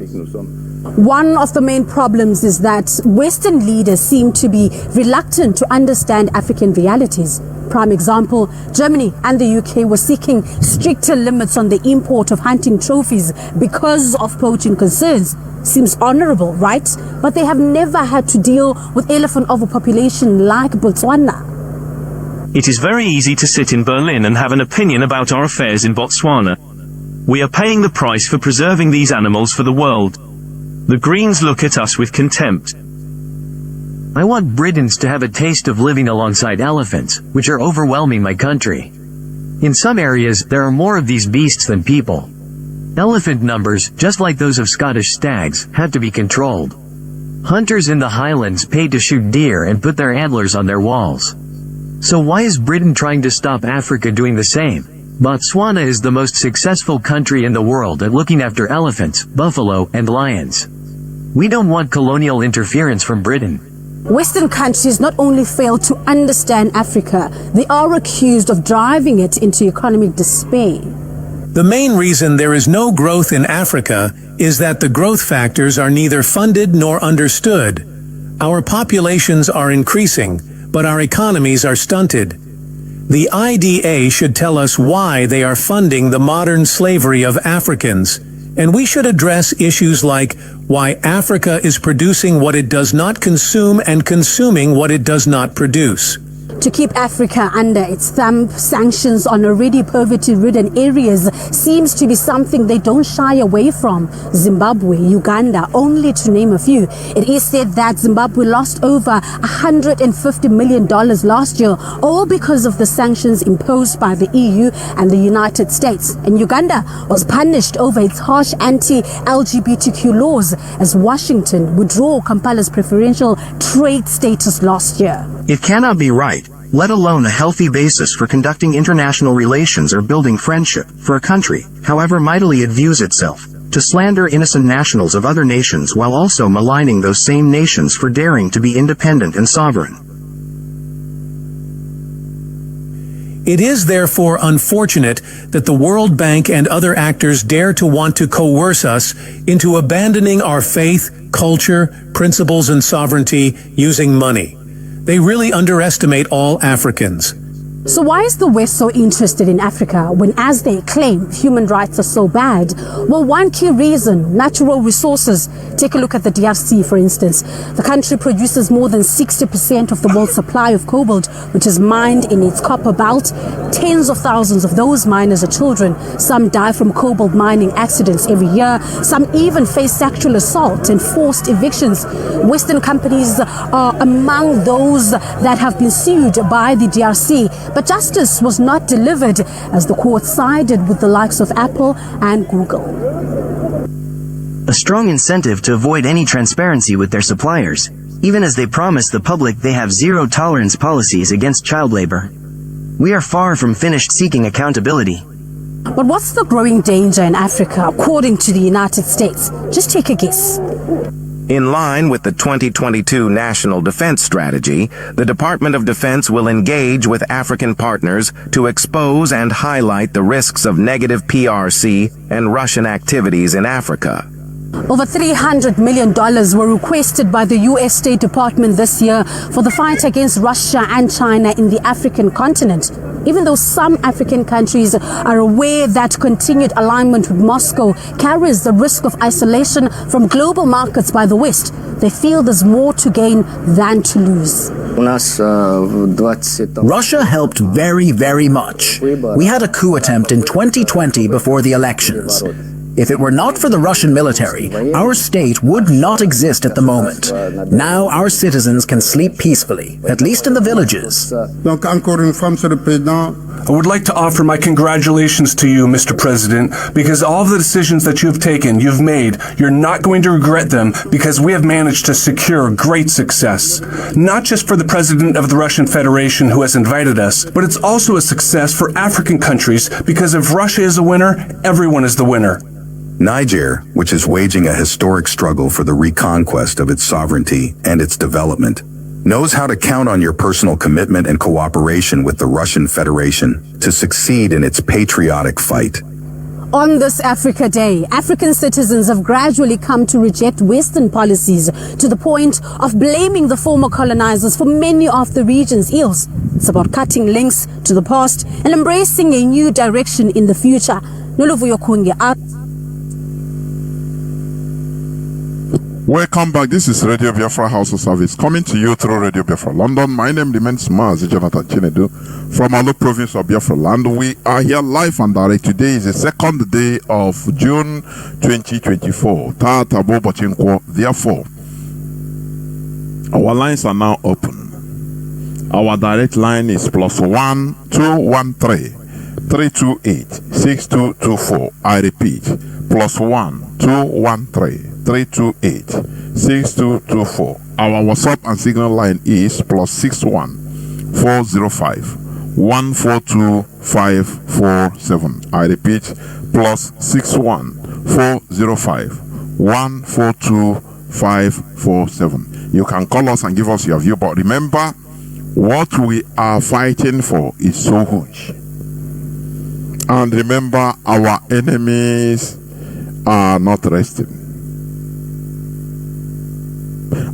Speaker 2: One of the main problems is that Western leaders seem to be reluctant to understand African realities. Prime example, Germany and the UK were seeking stricter limits on the import of hunting trophies because of poaching concerns. Seems honorable, right? But they have never had to deal with elephant overpopulation like Botswana.
Speaker 5: It is very easy to sit in Berlin and have an opinion about our affairs in Botswana. We are paying the price for preserving these animals for the world. The Greens look at us with contempt.
Speaker 6: I want Britons to have a taste of living alongside elephants, which are overwhelming my country. In some areas, there are more of these beasts than people. Elephant numbers, just like those of Scottish stags, have to be controlled. Hunters in the highlands paid to shoot deer and put their antlers on their walls. So why is Britain trying to stop Africa doing the same? Botswana is the most successful country in the world at looking after elephants, buffalo, and lions. We don't want colonial interference from Britain.
Speaker 2: Western countries not only fail to understand Africa, they are accused of driving it into economic despair.
Speaker 7: The main reason there is no growth in Africa is that the growth factors are neither funded nor understood. Our populations are increasing, but our economies are stunted. The IDA should tell us why they are funding the modern slavery of Africans, and we should address issues like why Africa is producing what it does not consume and consuming what it does not produce.
Speaker 2: To keep Africa under its thumb, sanctions on already poverty-ridden areas seems to be something they don't shy away from. Zimbabwe, Uganda, only to name a few. It is said that Zimbabwe lost over $150 million last year, all because of the sanctions imposed by the EU and the United States. And Uganda was punished over its harsh anti-LGBTQ laws as Washington withdrew Kampala's preferential trade status last year.
Speaker 8: It cannot be right, let alone a healthy basis for conducting international relations or building friendship, for a country, however mightily it views itself, to slander innocent nationals of other nations while also maligning those same nations for daring to be independent and sovereign.
Speaker 7: It is therefore unfortunate that the World Bank and other actors dare to want to coerce us into abandoning our faith, culture, principles and sovereignty using money. They really underestimate all Africans.
Speaker 2: So why is the West so interested in Africa when, as they claim, human rights are so bad? Well, one key reason, natural resources. Take a look at the DRC, for instance. The country produces more than 60% of the world's supply of cobalt, which is mined in its copper belt. Tens of thousands of those miners are children. Some die from cobalt mining accidents every year. Some even face sexual assault and forced evictions. Western companies are among those that have been sued by the DRC. But justice was not delivered as the court sided with the likes of Apple and Google.
Speaker 6: A strong incentive to avoid any transparency with their suppliers, even as they promise the public they have zero-tolerance policies against child labor. We are far from finished seeking accountability.
Speaker 2: But what's the growing danger in Africa, according to the United States? Just take a guess.
Speaker 3: In line with the 2022 National Defense Strategy, the Department of Defense will engage with African partners to expose and highlight the risks of negative PRC and Russian activities in Africa.
Speaker 2: Over $300 million were requested by the U.S. State Department this year for the fight against Russia and China in the African continent. Even though some African countries are aware that continued alignment with Moscow carries the risk of isolation from global markets by the West, they feel there's more to gain than to lose.
Speaker 9: Russia helped very, very much. We had a coup attempt in 2020 before the elections. If it were not for the Russian military, our state would not exist at the moment. Now our citizens can sleep peacefully, at least in the villages.
Speaker 10: I would like to offer my congratulations to you, Mr. President, because all of the decisions that you've taken, you've made, you're not going to regret them because we have managed to secure great success. Not just for the President of the Russian Federation who has invited us, but it's also a success for African countries because if Russia is a winner, everyone is the winner.
Speaker 11: Niger, which is waging a historic struggle for the reconquest of its sovereignty and its development, knows how to count on your personal commitment and cooperation with the Russian Federation to succeed in its patriotic fight.
Speaker 2: On this Africa Day, African citizens have gradually come to reject Western policies to the point of blaming the former colonizers for many of the region's ills. It's about cutting links to the past and embracing a new direction in the future.
Speaker 1: Welcome back. This is Radio Biafra House of Service coming to you through Radio Biafra London. My name remains Mazi Chinedu from Alo province of Biafra land. We are here live and direct. Today is the second day of June 2024. Therefore, our lines are now open. Our direct line is +1 213 328 6224. I repeat, +1 213 328 6224. Our WhatsApp and Signal line is +61 405 142 547. I repeat, +61 405 142 547. You can call us and give us your view, but remember, what we are fighting for is so huge. And remember, our enemies are not resting.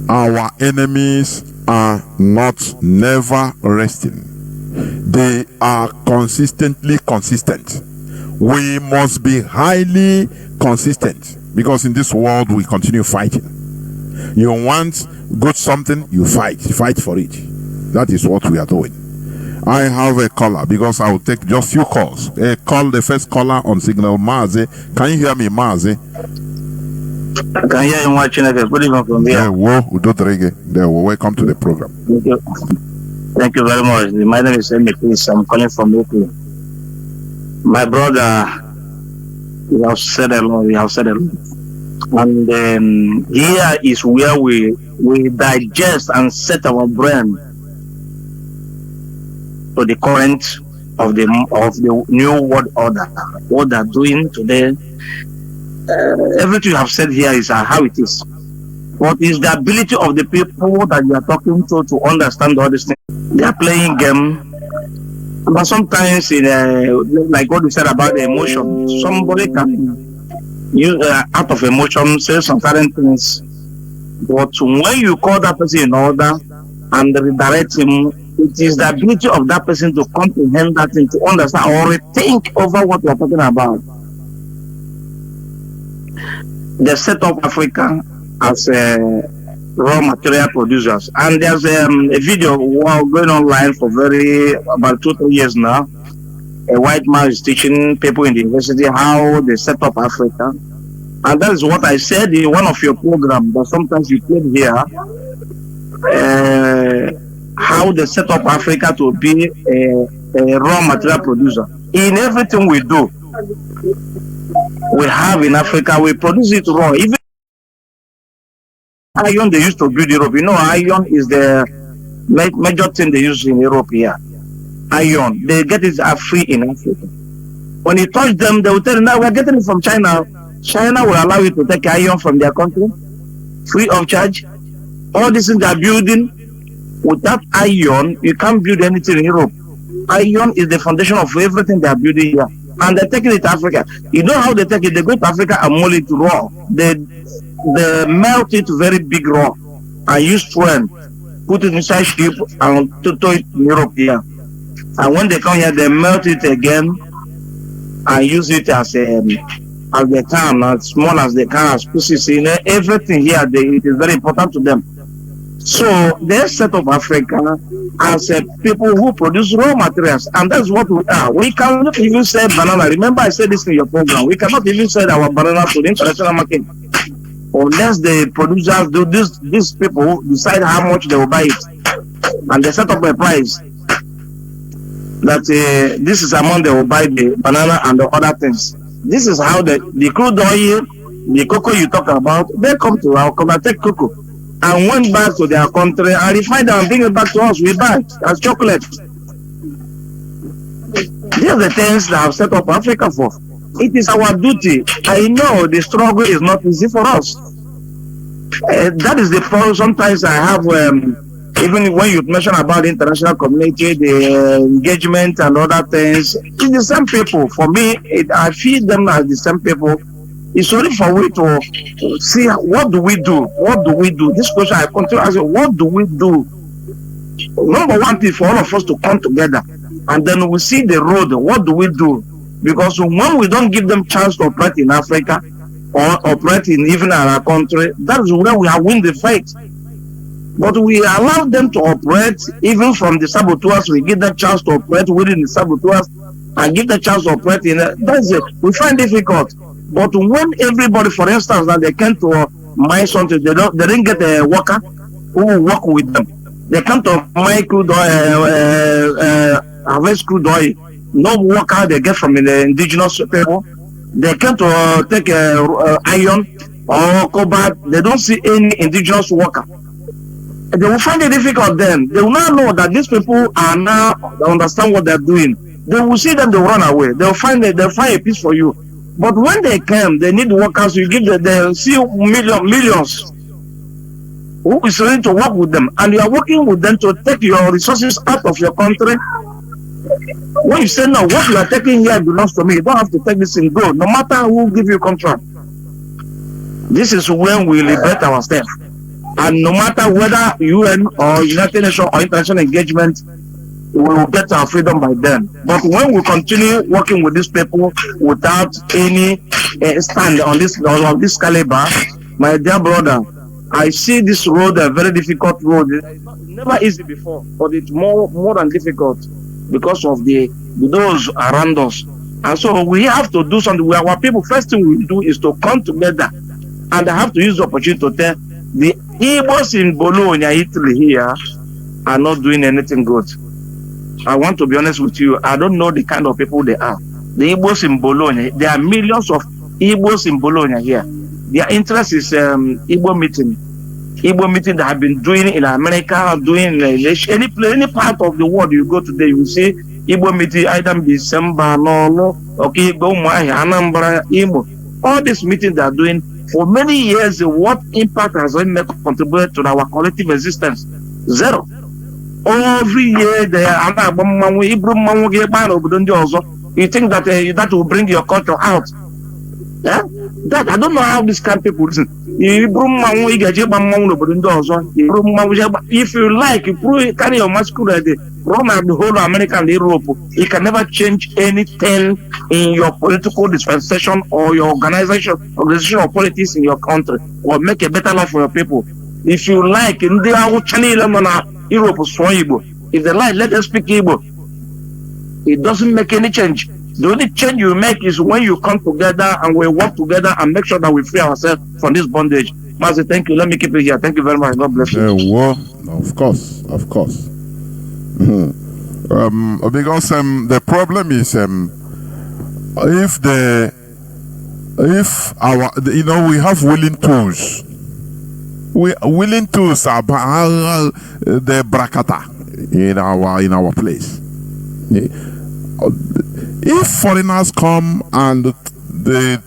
Speaker 1: Our enemies are never resting. They are consistently consistent. We must be highly consistent because in this world we continue fighting. You want good something, you fight for it. That is what we are doing. I have a caller because I will take just few calls. Call the first caller on Signal, Mazi. Can you hear me, Mazi?
Speaker 12: I can hear you watching it. Good evening from here.
Speaker 1: Welcome to the program.
Speaker 12: Thank you. Thank you very much. My name is Amy. I'm calling from Oakland. My brother, we have said a lot. And here is where we digest and set our brain to the current of the new world order. What they're doing today. Everything you have said here is how it is. What is the ability of the people that you are talking to understand all these things? They are playing game, but sometimes like what you said about the emotion, somebody can use out of emotion say some certain things. But when you call that person in order and redirect him, it is the ability of that person to comprehend that thing, to understand or rethink over what we are talking about. They set up Africa as raw material producers, and there's a video going online for about 2-3 years now. A white man is teaching people in the university how they set up Africa, and that is what I said in one of your programs that sometimes you played here. How they set up Africa to be a raw material producer. In everything we do, we have in Africa, we produce it raw. Even iron they used to build Europe. You know, iron is the major thing they use in Europe here. Iron, they get it free in Africa. When you touch them, they will tell you, now we're getting it from China. China will allow you to take iron from their country, free of charge. All these things they are building, without iron, you can't build anything in Europe. Iron is the foundation of everything they are building here. and they're taking it to Africa. You know how they take it? They go to Africa and mold it raw. They melt it very big raw and use twine, put it inside ship and to tow it in Europe here. And when they come here, they melt it again and use it as they can, as small as they can, as pieces. You know, everything here, it is very important to them. So they set up Africa as people who produce raw materials, and that's what we are. We cannot even sell banana. Remember, I said this in your program. We cannot even sell our banana to the international market unless the producers do this. These people decide how much they will buy it, and they set up a price that this is amount they will buy the banana and the other things. This is how the crude oil, the cocoa you talk about, they come to our country, take cocoa and went back to their country and refine them and bring it back to us. We buy it as chocolate. These are the things that have set up Africa for. It is our duty. I know the struggle is not easy for us. That is the problem. Sometimes I have, even when you mention about the international community, the engagement and other things, it's the same people. For me, I feel them as the same people. It's only for we to see what do we do? What do we do? This question I continue asking, what do we do? Number one thing for all of us to come together, and then we see the road. What do we do? Because when we don't give them chance to operate in Africa or operate in even our country, that is where we have win the fight. But we allow them to operate even from the saboteurs. We give them chance to operate within the saboteurs and give the chance to operate in. That's it. We find difficult. But when everybody, for instance, that they came to mine something, they didn't get a worker who will work with them. They come to mine crude oil, harvest crude oil. No worker they get from the indigenous people. They come to take iron or cobalt. They don't see any indigenous worker. They will find it difficult then. They will not know that these people are now, they understand what they're doing. They will see them, they'll run away. They'll find a piece for you. But when they come, they need workers. You give them, they'll see millions who is ready to work with them. And you are working with them to take your resources out of your country. When you say, no, what you are taking here belongs to me, you don't have to take this in gold, no matter who give you contract. This is when we liberate ourselves. And no matter whether UN or United Nations or international engagement, we will get our freedom by then. But when we continue working with these people without any stand on this caliber, my dear brother, I see this road a very difficult road. It's never easy before, but it's more than difficult because of those around us. And so we have to do something. Our people, first thing we do is to come together, and I have to use the opportunity to tell the Igbos in Bologna, Italy here are not doing anything good. I want to be honest with you. I don't know the kind of people they are. The Igbos in Bologna, there are millions of Igbos in Bologna here. Their interest is Igbo meeting. Igbo meeting that have been doing in America, doing in any part of the world you go today, you will see Igbo meeting either in December, okay, Anambra, Imo. All these meetings they are doing for many years. What impact has it contributed to our collective existence? Zero. Every year they are. You think that that will bring your culture out? Yeah? That I don't know how these kind of people listen. If you like, you carry your masquerade, run out the whole America and Europe, you can never change anything in your political dispensation or your organization or politics in your country, or make a better life for your people. If you like, in the Europe, if they like, let them speak Igbo. It doesn't make any change. The only change you make is when you come together and we work together and make sure that we free ourselves from this bondage. Mazi, thank you. Let me keep it here. Thank you very much. God bless you.
Speaker 1: Well, of course. Because the problem is if we have willing tools. Willing tools are the brakata in our place. If foreigners come and they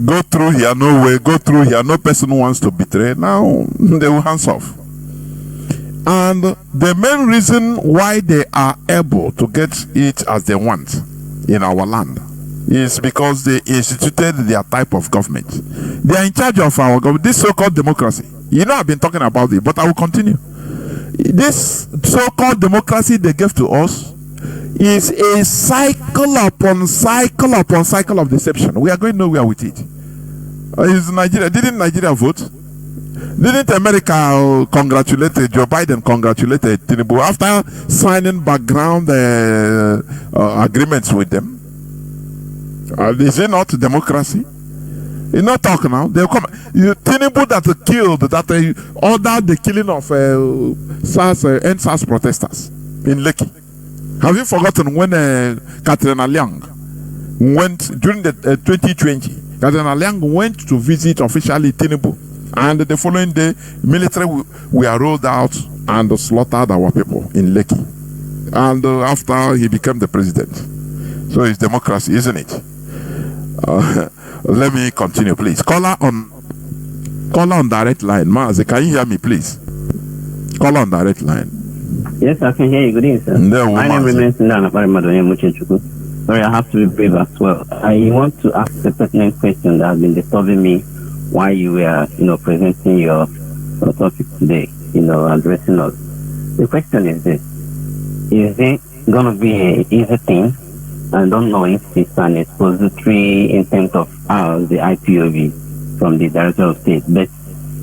Speaker 1: go through here, no person wants to betray, now they will hands off. And the main reason why they are able to get it as they want in our land is because they instituted their type of government. They are in charge of our government, this so-called democracy. You know, I've been talking about it, but I will continue. This so-called democracy they gave to us is a cycle upon cycle upon cycle of deception. We are going nowhere with it. Is Nigeria? Didn't Nigeria vote? Didn't America congratulate Joe Biden? Congratulated Tinubu after signing background agreements with them. Is it not democracy? You not talk now. They come. Tinubu that killed, that ordered the killing of SARS protesters in Lekki. Have you forgotten when Katrina Liang went during the 2020? Katrina Liang went to visit officially Tinubu, and the following day, military were rolled out and slaughtered our people in Lekki. And after he became the president, so it's democracy, isn't it? Let me continue, please. Caller on direct line. Mazi, can you hear me, please? Caller on direct line.
Speaker 13: Yes, I can hear you. Good evening, sir. My name remains Ndana Parimadoye Muchenchuku. Sorry, I have to be brief as well. I want to ask a pertinent question that has been disturbing me while you were, presenting your topic today, addressing us. The question is this: is it going to be an easy thing? I don't know if it's an expository intent of the IPOB from the Director of State, but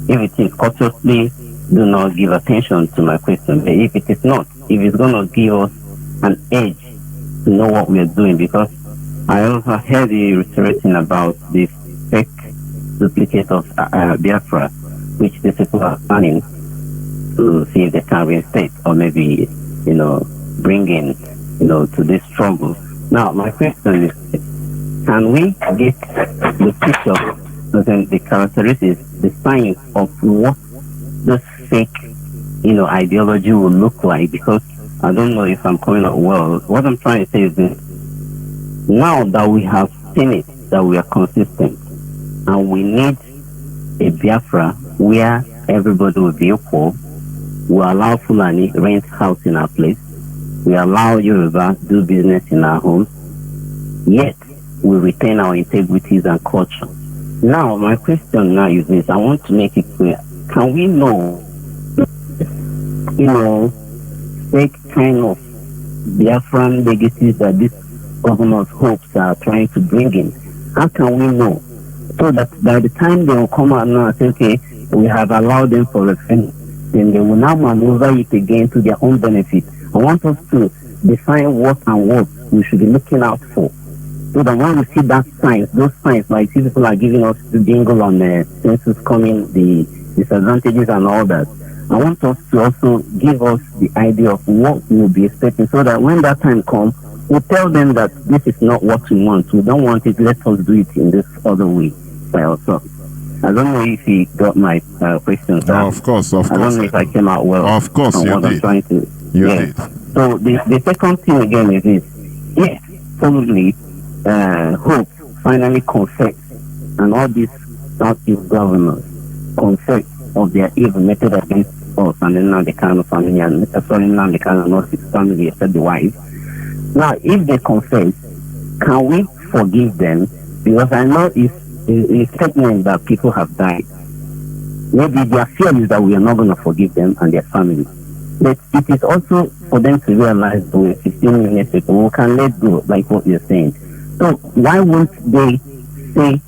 Speaker 13: if it is, cautiously do not give attention to my question. But if it is not, if it's going to give us an edge to know what we are doing, because I also heard you reiterating about the fake duplicate of Biafra, which the people are planning to see if they can reinstate or maybe, bring in, to this struggle. Now, my question is, can we get the picture, the characteristics, the signs of what this fake, ideology will look like? Because I don't know if I'm coming out well. What I'm trying to say is this: now that we have seen it, that we are consistent, and we need a Biafra where everybody will be equal, we allow Fulani rent house in our place, we allow Yoruba do business in our homes, yet we retain our integrities and culture. Now, my question now is this: I want to make it clear. Can we know, fake kind of Biafran legacies that these governors' hopes are trying to bring in? How can we know? So that by the time they will come out now and say, okay, we have allowed them for referendum, then they will now maneuver it again to their own benefit. I want us to define what and what we should be looking out for, so that when we see that signs, those signs, like people are giving us the jingle on the census coming, the disadvantages and all that, I want us to also give us the idea of what we will be expecting, so that when that time comes, we tell them that this is not what we want. We don't want it. Let us do it in this other way by ourselves. I don't know if you got my questions.
Speaker 1: Of course.
Speaker 13: I don't know if I came out well.
Speaker 1: Of course, you did.
Speaker 13: I'm trying to.
Speaker 1: You did.
Speaker 13: So the second thing again is this: yes, probably hope finally confess, and all these Southeast governors confess of their evil method against us, and then now the kind of family, and now the kind of not his family except the wife. Now, if they confess, can we forgive them? Because I know it's a statement that people have died. Maybe their fear is that we are not going to forgive them and their family. But it is also for them to realize that we're 15 minutes people, we can let go, like what you're saying. So why won't they say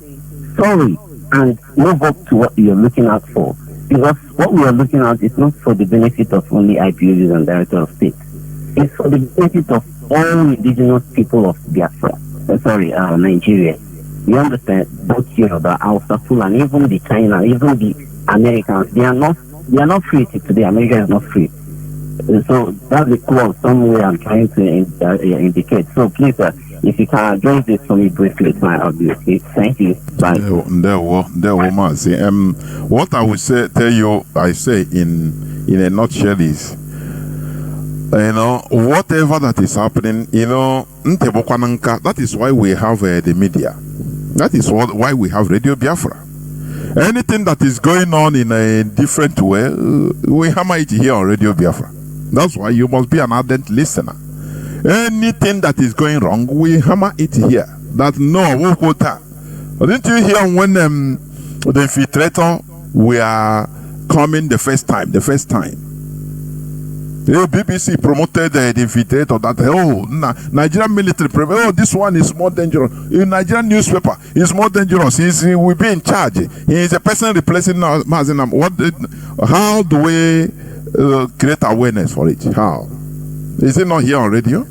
Speaker 13: sorry and move up to what you're looking out for? Because what we are looking at is not for the benefit of only IPOBs and Director of State. It's for the benefit of all indigenous people of Biafra. Nigeria. You understand? Both Yoruba, Hausa, and even the China, even the Americans, they are not free today. America is not free. So that's the clause somewhere I'm trying to indicate. So please, if you can address this for me briefly, I'll be okay. Thank you. Bye.
Speaker 1: What I would tell you, I say in a nutshell is, whatever that is happening, that is why we have the media. That is why we have Radio Biafra. Anything that is going on in a different way, we hammer it here on Radio Biafra. That's why you must be an ardent listener. Anything that is going wrong, we hammer it here. that no, didn't you hear when the infiltrator were coming the first time? The BBC promoted the infiltrator that Nigerian military, this one is more dangerous. In Nigerian newspaper, he's more dangerous. He will be in charge. He is a person replacing Mazi. How do we create awareness for it? How? Is it not here on radio?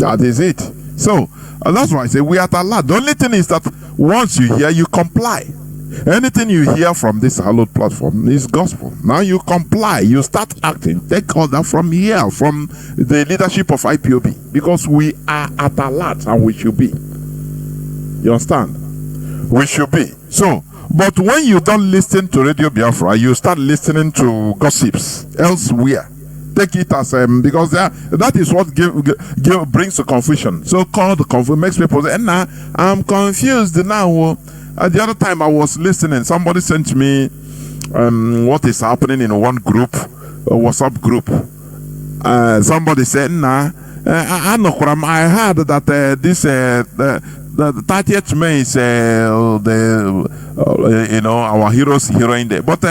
Speaker 1: That is it. So that's why I say we are at alert. The only thing is that once you hear, you comply. Anything you hear from this hallowed platform is gospel. Now you comply, you start acting, take order from here, from the leadership of IPOB, because we are at alert and we should be. You understand? We should be. So, but when you don't listen to Radio Biafra, you start listening to gossips elsewhere. Take it as because that is what brings the confusion. So called confusion makes people say, "Nah, I'm confused now." The other time I was listening, somebody sent me what is happening in one group, a WhatsApp group. Somebody said, "Nah, I heard that this the 30th May is our heroine day." But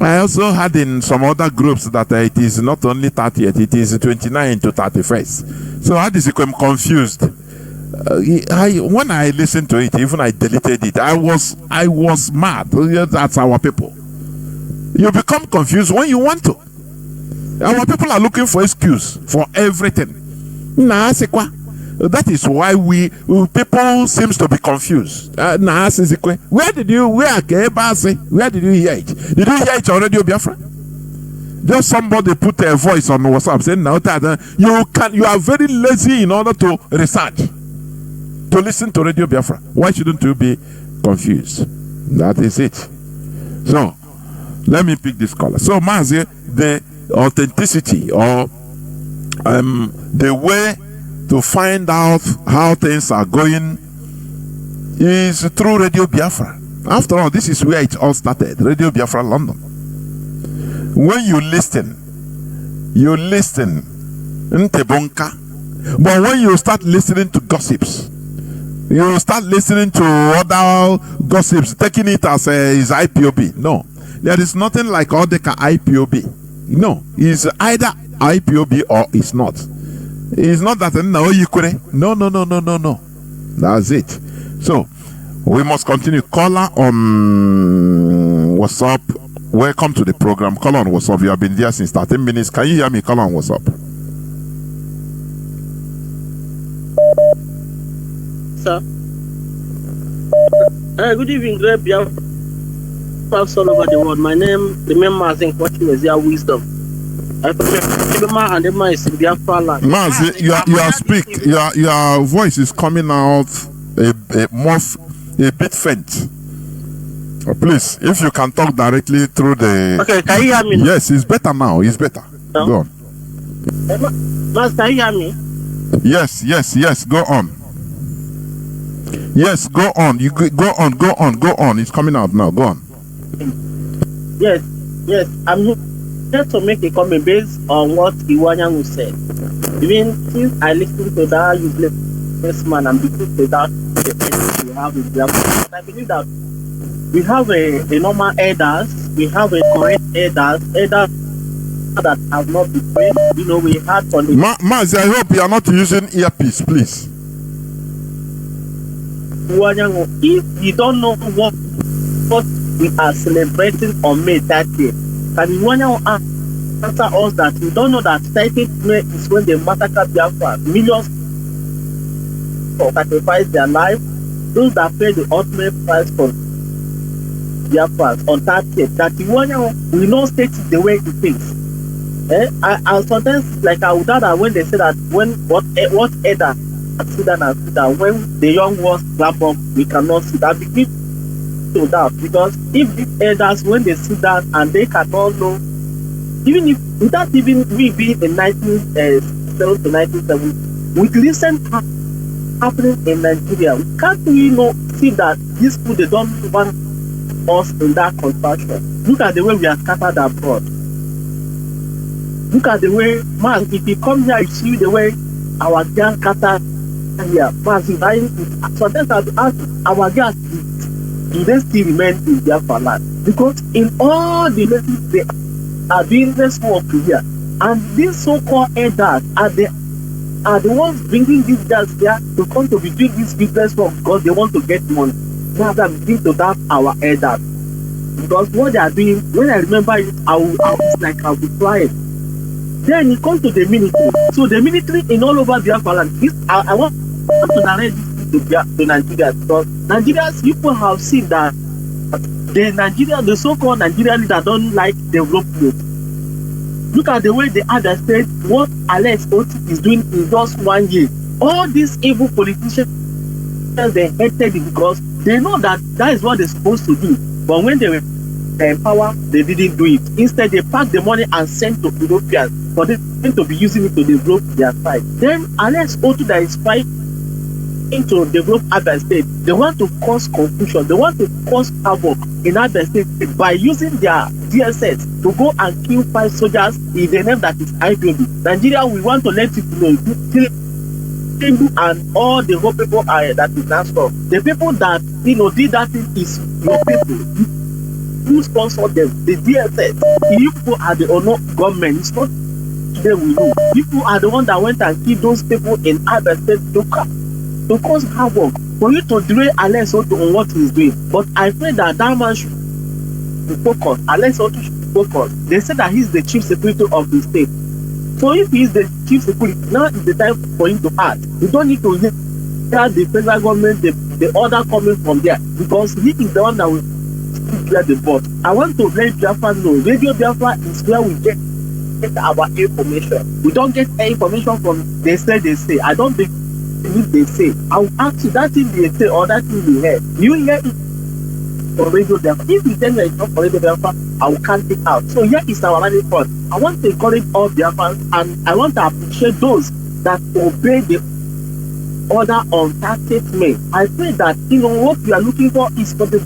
Speaker 1: I also heard in some other groups that it is not only 30th, it is 29 to 31st. So I became confused. When I listened to it, even I deleted it. I was mad. That's our people. You become confused when you want to. Our people are looking for excuse for everything. That is why people seems to be confused. Where did you hear it? Did you hear it on Radio Biafra? Just somebody put a voice on WhatsApp saying now that you are very lazy in order to research, to listen to Radio Biafra. Why shouldn't you be confused? That is it. So let me pick this color. So Mazi, the authenticity or the way to find out how things are going is through Radio Biafra. After all, this is where it all started, Radio Biafra London. When you listen, Ntebonka. But when you start listening to gossips, you start listening to other gossips, taking it as is IPOB. No, there is nothing like Odeka IPOB. No, it's either IPOB or it's not. It's not that no. That's it. So we must continue. Caller on WhatsApp. Welcome to the program. Caller on WhatsApp. You have been there since 13 minutes. Can you hear me? Caller on WhatsApp.
Speaker 14: Sir. Good evening, great Biafra all over the world. My name, remember, Mazi, watching is your wisdom.
Speaker 1: Mazi, your voice is coming out a bit faint. Please, if you can talk directly through the.
Speaker 14: Okay, can you hear me?
Speaker 1: Yes, it's better now. It's better. No? Go on.
Speaker 14: Mazi, can you hear me?
Speaker 1: Yes. Go on. Yes, go on. You go on. It's coming out now. Go on.
Speaker 14: Yes. I'm here to make a comment based on what Iwanyangu said. Even since I listened to that useless man and listened to that we have in Biafra, I believe that we have a normal elders, we have a correct elders that have not been trained. We had on the
Speaker 1: Mazi, I hope you are not using earpiece, please.
Speaker 14: Iwanyangu, if you don't know what we are celebrating on May 30th, can Iwanyangu answer us that we don't know that 30th May is when they massacre Biafra? Millions sacrifice their life. Those that pay the ultimate price for Biafra on 30th, that Iwanyangu will not state it the way it is. I sometimes I would doubt that when they say that what elder sit down and sit down, when the young ones grab up, we cannot sit down. Begin to doubt, because if these elders, when they sit down and they cannot know, even if without even we being in 1970 to 1970, with recent happening in Nigeria, we can't really see that these people, they don't want us in that construction. Look at the way we are scattered abroad. Look at the way, man, if you come here, you see the way our gang scattered here, Mazi, sometimes I've asked our guests, do they still remain in Biafra land? Because in all the places they are doing this work here, and these so-called elders are the ones bringing these guys here to come to be doing this business work because they want to get money. Now that we need to have our elders. Because what they are doing, when I remember it, I'll be crying. Then it comes to the military. So the military in all over Biafra land, I want to narrate this to Nigeria, because Nigerians, people have seen that the so-called Nigerian leaders don't like development. Look at the way they understand what Alex Oti is doing in just 1 year. All these evil politicians, they hated it because they know that is what they're supposed to do. But when they were in power, they didn't do it. Instead, they packed the money and sent to Europeans for them to be using it to develop their side. Then Alex Oti that is fighting to develop Abia State, they want to cause confusion, they want to cause havoc in Abia State by using their DSS to go and kill 5 soldiers in the name that is IPOB. Nigeria, we want to let people know, and all the whole people that is national. The people that did that thing is your people. Who sponsor them? The DSS. You people are the honor government. It's not today we know. People are the ones that went and killed those people in Abia State to cause havoc, for you to derail Alex Otu on what he's doing. But I pray that man should be focused. Alex Otu should be focused. They said that he's the chief security of the state. So if he's the chief security, now is the time for him to act. You don't need to hear the federal government, the order coming from there, because he is the one that will clear the board. I want to let Biafra know, Radio Biafra is where we get our information. We don't get any information from they say. I don't believe they say. I will ask you, that thing they say or that thing they hear, you hear it for Radio Biafra. If you tell me it's not for Radio Biafra, I will count it out. So here is our running point. I want to encourage all Biafrans, and I want to appreciate those that obey the order on 30th May. I pray that what we are looking for is for the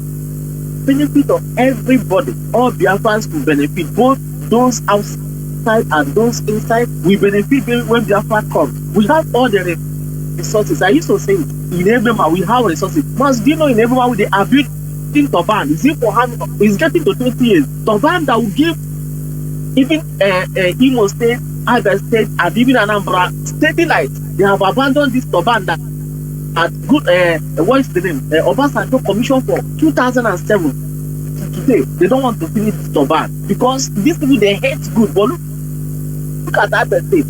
Speaker 14: benefit of everybody. All Biafrans will benefit, both those outside and those inside. We benefit when Biafra comes. We have all the resources. I used to say in Ebema we have resources. Must do you know in Ebema they are building Turban? Is it for hand? It's getting to 20 years. Turban that will give even Imo State, Abia State, and even Anambra steady light. They have abandoned this Turban that at good what is the name? Obasanjo commission for 2007. Today they don't want to finish this Turban because these people they hate good. But look at Abia State.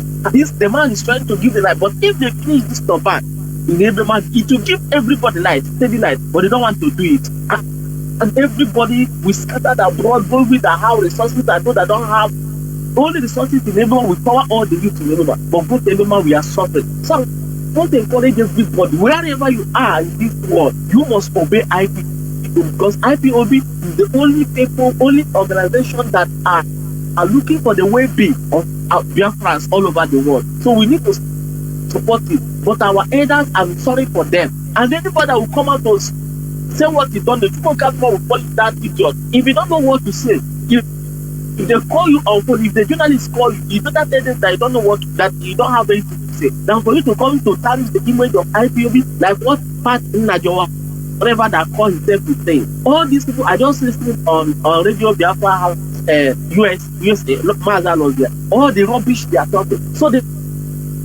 Speaker 14: The man is trying to give the light, but if they finish this Turban in every man, it will give everybody light, steady light, but they don't want to do it. And everybody we scattered abroad, both with that have resources and those that don't have only resources in everyone, we power all the youth in everyone, but both everyone we are suffering. So don't encourage everybody, wherever you are in this world, you must obey IPOB, because IPOB is the only people, only organization that are looking for the well-being of Biafrans all over the world. So we need to support it. But our elders, I'm sorry for them. And anybody that will come out to say what he done, the people can't come and call that idiot. If you don't know what to say, if they call you on phone, if the journalists call you, you better tell them that you don't know that you don't have anything to say. Then for you to come to tarnish the image of IPOB, like what Pat Najawa, whatever that call himself is saying. All these people are just listening on Radio Biafra, USA, Mazi was there. All the rubbish they are talking. So they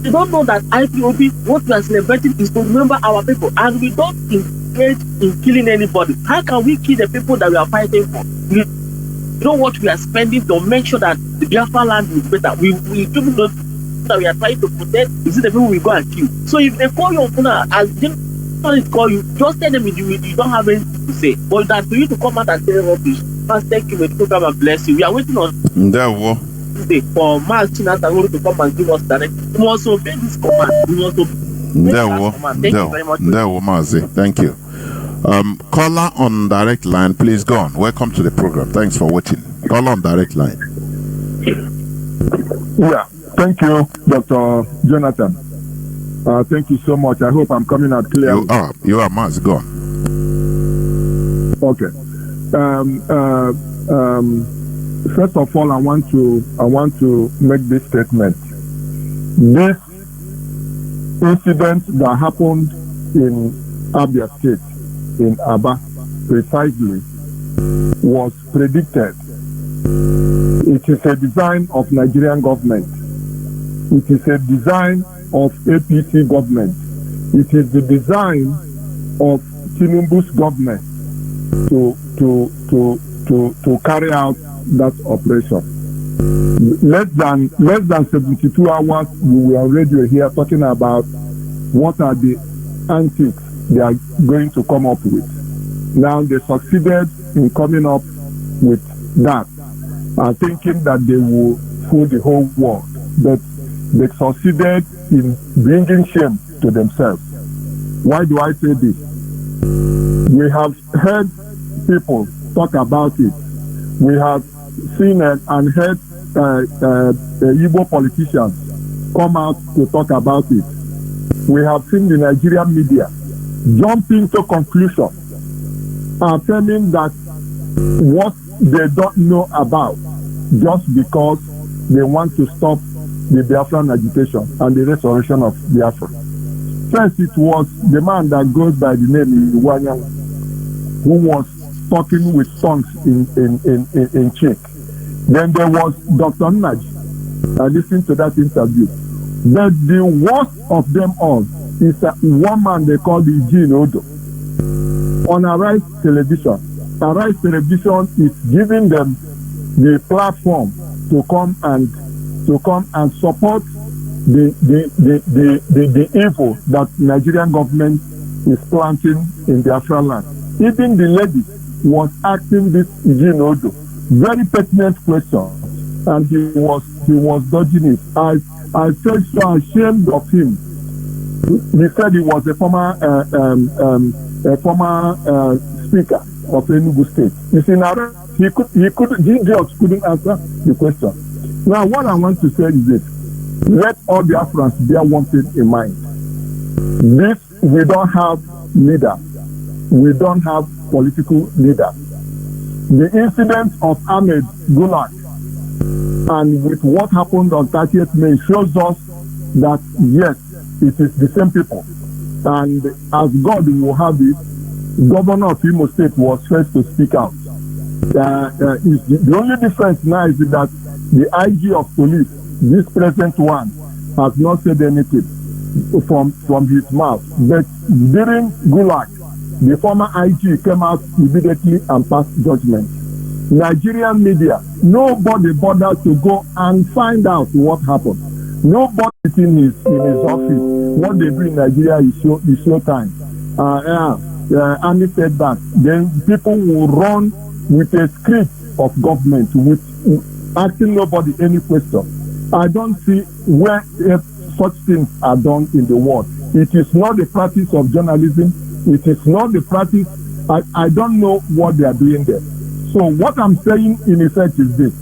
Speaker 14: don't know that IPOB, what we are celebrating is to remember our people, and we don't engage in killing anybody. How can we kill the people that we are fighting for? You know what we are spending to make sure that the Biafra land is better. We don't know that we are trying to protect. Is it the people we go and kill? So if they call you on phone, as journalists call you, just tell them you don't have anything to say. But that for you to come out and say rubbish, thank you, may the program and bless you. We are waiting on for Mazi Chinedu to come and give us direction. We must obey this command. We must obey this command. Thank you very much.
Speaker 1: Mazi. Thank you. Caller on direct line, please go on. Welcome to the program. Thanks for waiting. Caller on direct line.
Speaker 15: Yeah, thank you, Dr. Jonathan. Thank you so much. I hope I'm coming out clear.
Speaker 1: You are Mazi. Go on.
Speaker 15: Okay. First of all, I want to make this statement. This incident that happened in Abia State, in Aba, precisely, was predicted. It is a design of Nigerian government. It is a design of APC government. It is the design of Chinedu's government to carry out that operation. Less than 72 hours, we were on radio here talking about what are the antics they are going to come up with. Now they succeeded in coming up with that, thinking that they will fool the whole world, but they succeeded in bringing shame to themselves. Why do I say this? We have heard people talk about it. We have seen and heard Igbo politicians come out to talk about it. We have seen the Nigerian media jump into conclusion, affirming that what they don't know about just because they want to stop the Biafran agitation and the restoration of Biafra. First, it was the man that goes by the name Iwanyang, who was talking with tongues in Czech. Then there was Dr. Naj. I listened to that interview. But the worst of them all is one man they call the Chinedu on Arise Television. Arise Television is giving them the platform to come and support the evil that Nigerian government is planting in Biafra land. Even the lady was asking this Chinedu very pertinent question, and he was dodging it. I felt so ashamed of him. He said he was a former speaker of Enugu State. You see, now he just couldn't answer the question. Now, what I want to say is this: let all Biafrans bear one thing in mind. This, we don't have leader. We don't have political leader. The incident of Ahmed Gulag and with what happened on 30th May shows us that yes, it is the same people. And as God will have it, Governor of Imo State was first to speak out. The only difference now is that the IG of police, this present one, has not said anything from his mouth. But during Gulag, the former IG came out immediately and passed judgment. Nigerian media, nobody bothered to go and find out what happened. Nobody in his office. What they do in Nigeria is show time. Andy said that. Then people will run with a script of government with asking nobody any question. I don't see where such things are done in the world. It is not the practice of journalism. It is not the practice. I don't know what they are doing there. So what I'm saying in effect is this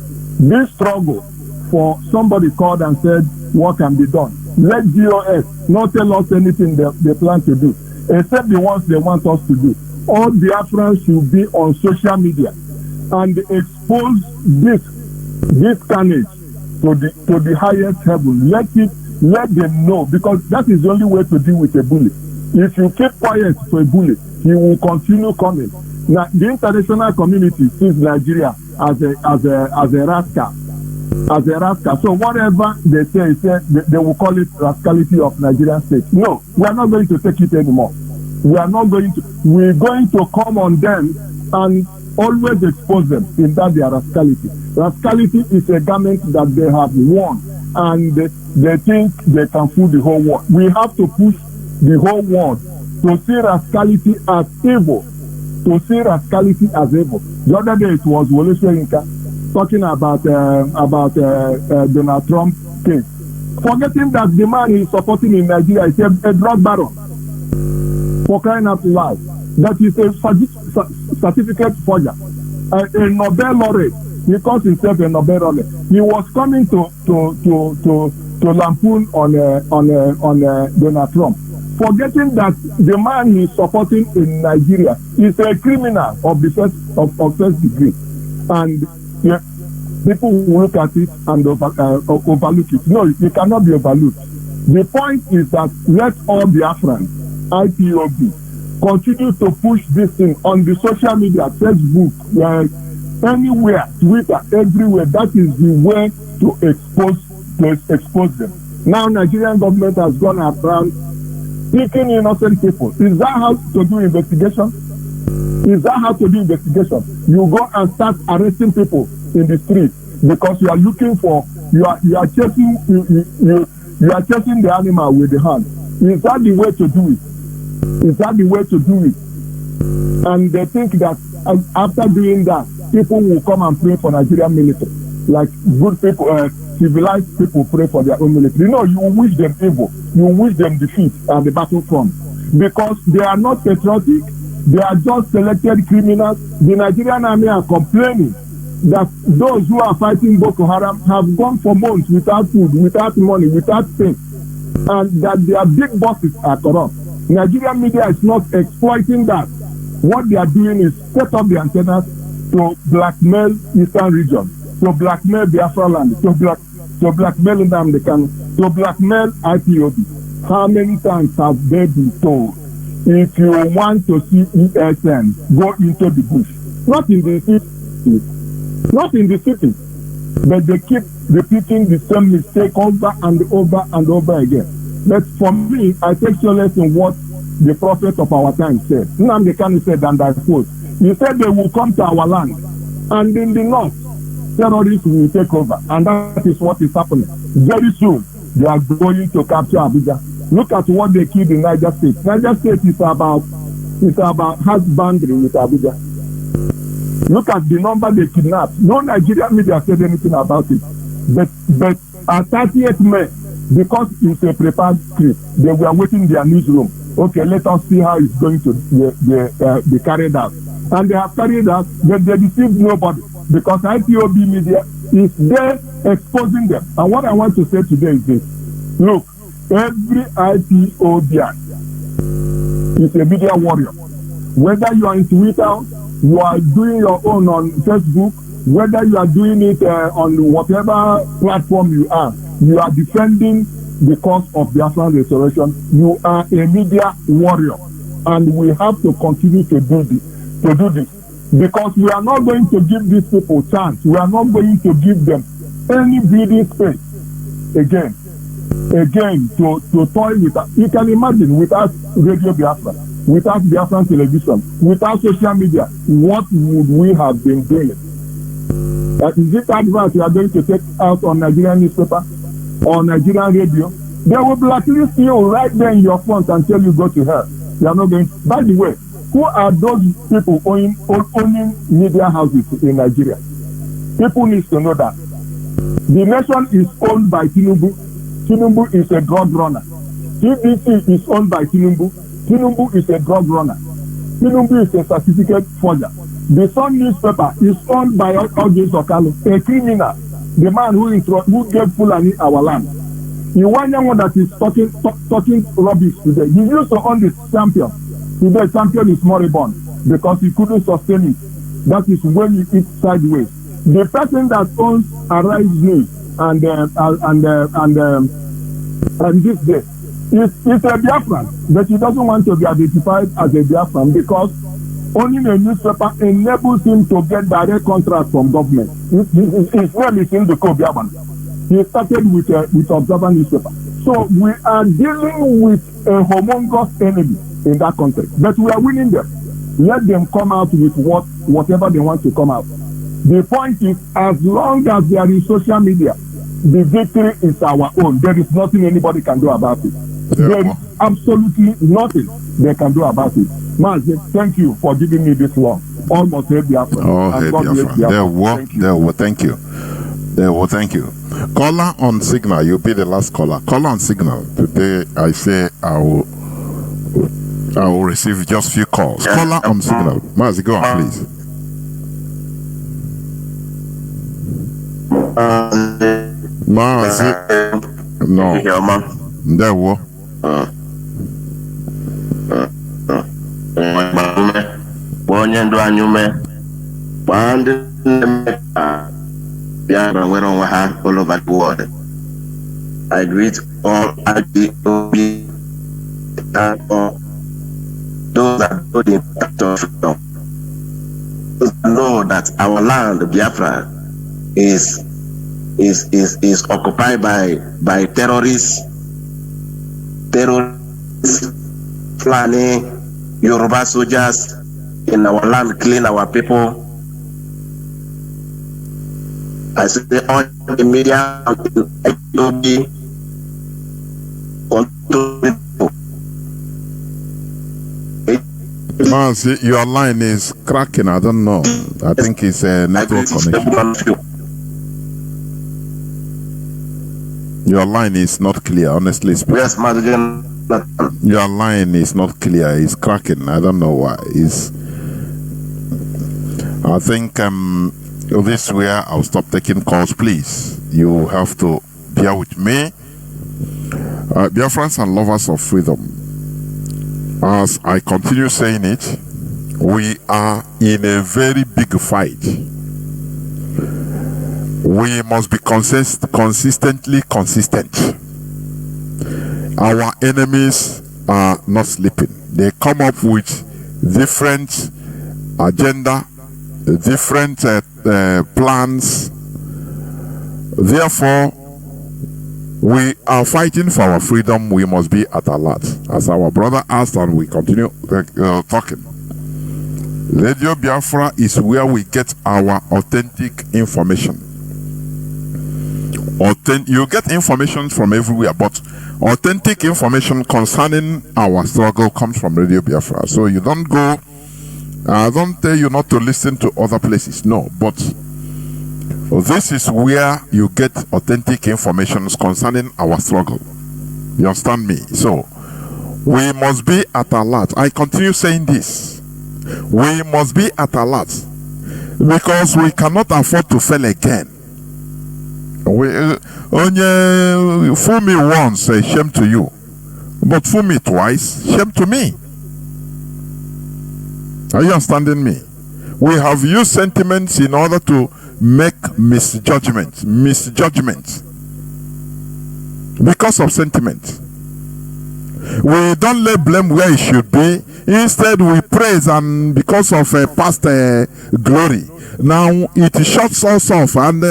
Speaker 15: struggle for somebody called and said what can be done. Let GOS not tell us anything they plan to do, except the ones they want us to do. All Biafrans should be on social media and expose this carnage to the highest heaven. Let them know, because that is the only way to deal with a bully. If you keep quiet for a bully, he will continue coming. Now, the international community sees Nigeria as a rascal. So whatever they say, they will call it rascality of Nigerian state. No, we are not going to take it anymore. We're going to come on them and always expose them in that their rascality. Rascality is a garment that they have worn, and they think they can fool the whole world. We have to push the whole world to see rascality as evil. To see rascality as evil. The other day it was Wole Soyinka talking about Donald Trump case, forgetting that the man he's supporting in Nigeria is a drug baron. For crying out loud, that is a certificate forger, a Nobel laureate. He calls himself a Nobel laureate. He was coming to lampoon on Donald Trump, forgetting that the man he's supporting in Nigeria is a criminal of first degree, and people will look at it and overlook it. No, it cannot be overlooked. The point is that let all Biafrans, IPOB, continue to push this thing on the social media, Facebook, anywhere, Twitter, everywhere. That is the way to expose them. Now Nigerian government has gone around picking innocent people. Is that how to do investigation? Is that how to do investigation? You go and start arresting people in the street because you are looking for, you are chasing the animal with the hand. Is that the way to do it? Is that the way to do it? And they think that after doing that, people will come and pray for Nigerian military. Like good people, civilized people pray for their own military. No, you wish them evil. You wish them defeat at the battlefront. Because they are not patriotic. They are just selected criminals. The Nigerian army are complaining that those who are fighting Boko Haram have gone for months without food, without money, without pay. And that their big bosses are corrupt. Nigerian media is not exploiting that. What they are doing is set up the antennas to blackmail Eastern region, to blackmail Biafra land, to blackmail Ndamdekan, to blackmail IPOB. How many times have they been told? If you want to see ESN, go into the bush. Not in the city. Not in the city. But they keep repeating the same mistake over and over and over again. But for me, I take solace in what the prophet of our time said. Nnamdi said, and I quote, he said they will come to our land, and in the north, terrorists will take over. And that is what is happening. Very soon, they are going to capture Abuja. Look at what they killed in Niger State. Niger State has boundary with Abuja. Look at the number they kidnapped. No Nigerian media said anything about it. But at 30th May, because it's a prepared script, they were waiting in their newsroom. Okay, let us see how it's going to be carried out. And they have carried out, but they deceived nobody because IPOB media is there exposing them. And what I want to say today is this. Look, every IPOBian is a media warrior. Whether you are in Twitter, you are doing your own on Facebook, whether you are doing it on whatever platform you are defending the cause of Biafran restoration. You are a media warrior, and we have to continue to do this. Because we are not going to give these people chance. We are not going to give them any breathing space again to toy with us. You can imagine without Radio Biafra, without Biafran television, without social media, what would we have been doing? Is it advice we are going to take out on Nigerian newspaper or Nigerian radio? They will blacklist you right there in your front and tell you go to hell. They are not going. By the way, who are those people owning media houses in Nigeria? People need to know that the nation is owned by Chinedu. Chinedu is a drug runner. TBC is owned by Chinedu. Chinedu is a drug runner. Chinedu is a certificate forger. The Sun newspaper is owned by August Okalo, a criminal, the man who gave Fulani our land. The one that is talking rubbish today. He used to own the Champion. Today, Champion is moribund because he couldn't sustain it. That is when you eat sideways. The person that owns Arise News and this day is a Biafran, but he doesn't want to be identified as a Biafran because owning a newspaper enables him to get direct contract from government. His name is Ndoko Biaban. He started with Observer newspaper. So we are dealing with a humongous enemy in that country, but we are winning them. Let them come out with whatever they want to come out. The point is, as long as they are in social media, the victory is our own. There is nothing anybody can do about it. There is absolutely nothing they can do about it. Mazi, thank you for giving me this long. Almost a Biafra.
Speaker 1: Oh, hey, Biafra. Thank you. Thank you. Caller on signal. You'll be the last caller. Caller on signal. Today, I say I will receive just few calls. Caller on signal. Mazi, go on, please. Mazi. No. There was.
Speaker 16: All over the world. I greet or IPOB or those that know the impact of freedom know that our land, Biafra, is occupied by terrorists, Fulani, Yoruba soldiers in our land, killing our people. I say on the media, IPOB,
Speaker 1: Mazi, your line is cracking. I don't know. I think it's a network connection. Your line is not clear, honestly speaking.
Speaker 16: Yes, Mazi.
Speaker 1: Your line is not clear. It's cracking. I don't know why. I think this is where I'll stop taking calls, please. You have to bear with me. Biafrans and lovers of freedom, as I continue saying it, we are in a very big fight. We must be consistently consistent. Our enemies are not sleeping. They come up with different agenda, different plans. Therefore, we are fighting for our freedom. We must be at alert. As our brother asked, and we continue talking. Radio Biafra is where we get our authentic information. You get information from everywhere, but authentic information concerning our struggle comes from Radio Biafra. So you don't go, I don't tell you not to listen to other places, no, but this is where you get authentic information concerning our struggle. You understand me? So we must be at alert. I continue saying this. We must be at alert because we cannot afford to fail again. Fool me once, shame to you. But fool me twice, shame to me. Are you understanding me? We have used sentiments in order to make misjudgments because of sentiment. We don't lay blame where it should be. Instead, we praise, and because of past glory, now it shuts us off. And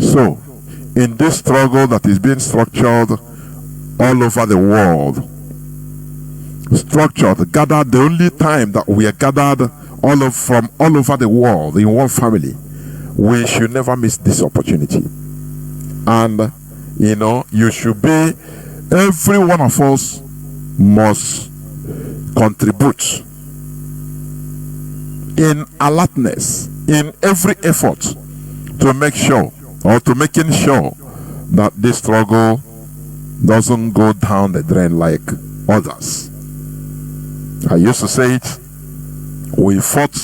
Speaker 1: so, in this struggle that is being structured all over the world, gathered, the only time that we are gathered from all over the world in one family, we should never miss this opportunity. And you should be, every one of us must contribute in alertness, in every effort to make sure, or to making sure that this struggle doesn't go down the drain like others. I used to say it, we fought,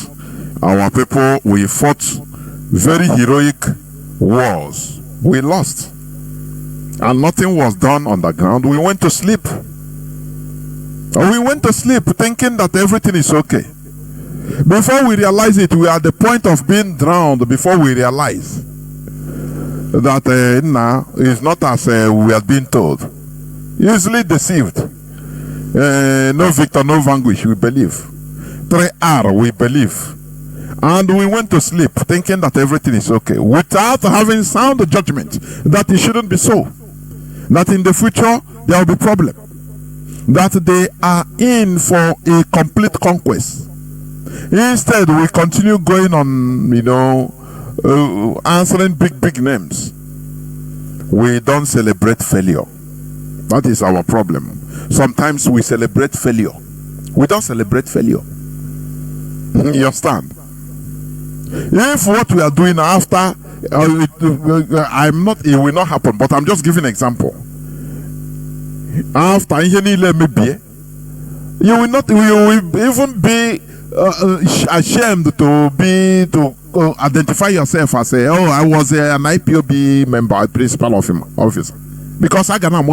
Speaker 1: our people, we fought very heroic wars. We lost. And nothing was done on the ground. We went to sleep. We went to sleep thinking that everything is okay. Before we realize it, we are at the point of being drowned before we realize that it's not as we had been told. Easily deceived. No victor, no vanquish, we believe. 3R, we believe. And we went to sleep thinking that everything is okay, without having sound judgment that it shouldn't be so. That in the future there will be problem. That they are in for a complete conquest. Instead, we continue going on, answering big names. We don't celebrate failure. That is our problem. Sometimes we celebrate failure. We don't celebrate failure. You understand? If what we are doing after, it will not happen, but I'm just giving an example. After you will even be ashamed to identify yourself as I was an IPOB member, a principal officer, because I got a.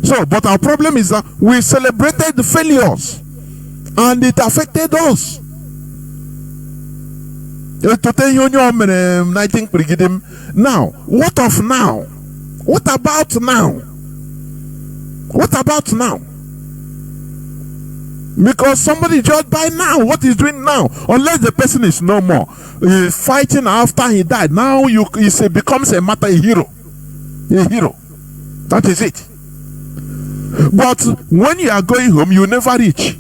Speaker 1: So, but our problem is that we celebrated the failures and it affected us. Now, what of now? What about now? What about now? Because somebody judged by now what he's doing now, unless the person is no more fighting after he died. Now it becomes a matter, a hero. That is it. But when you are going home, you never reach.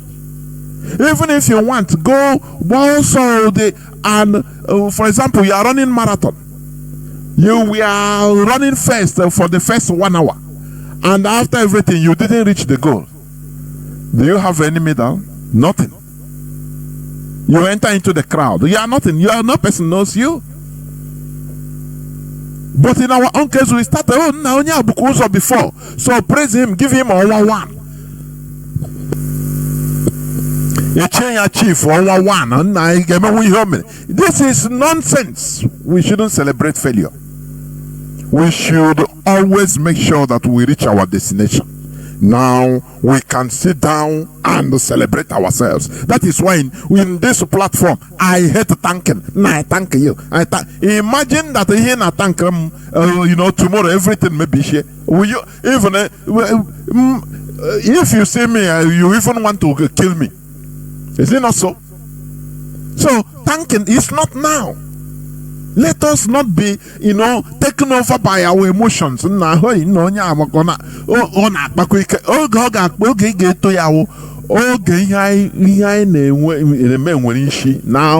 Speaker 1: Even if you want to go, also for example, you are running marathon. We are running first for the first 1 hour, and after everything, you didn't reach the goal. Do you have any medal? Nothing. You enter into the crowd. You are nothing. No person knows you. But in our own case, we started, before. So praise him, give him a 1-1. You change your chief for 1-1. This is nonsense. We shouldn't celebrate failure. We should always make sure that we reach our destination. Now we can sit down and celebrate ourselves. That is why in this platform, I hate thanking. I thank you. Imagine that here I thank tomorrow everything may be here. Will you even if you see me, you even want to kill me? Is it not so? So thanking is not now. Let us not be, taken over by our emotions. Now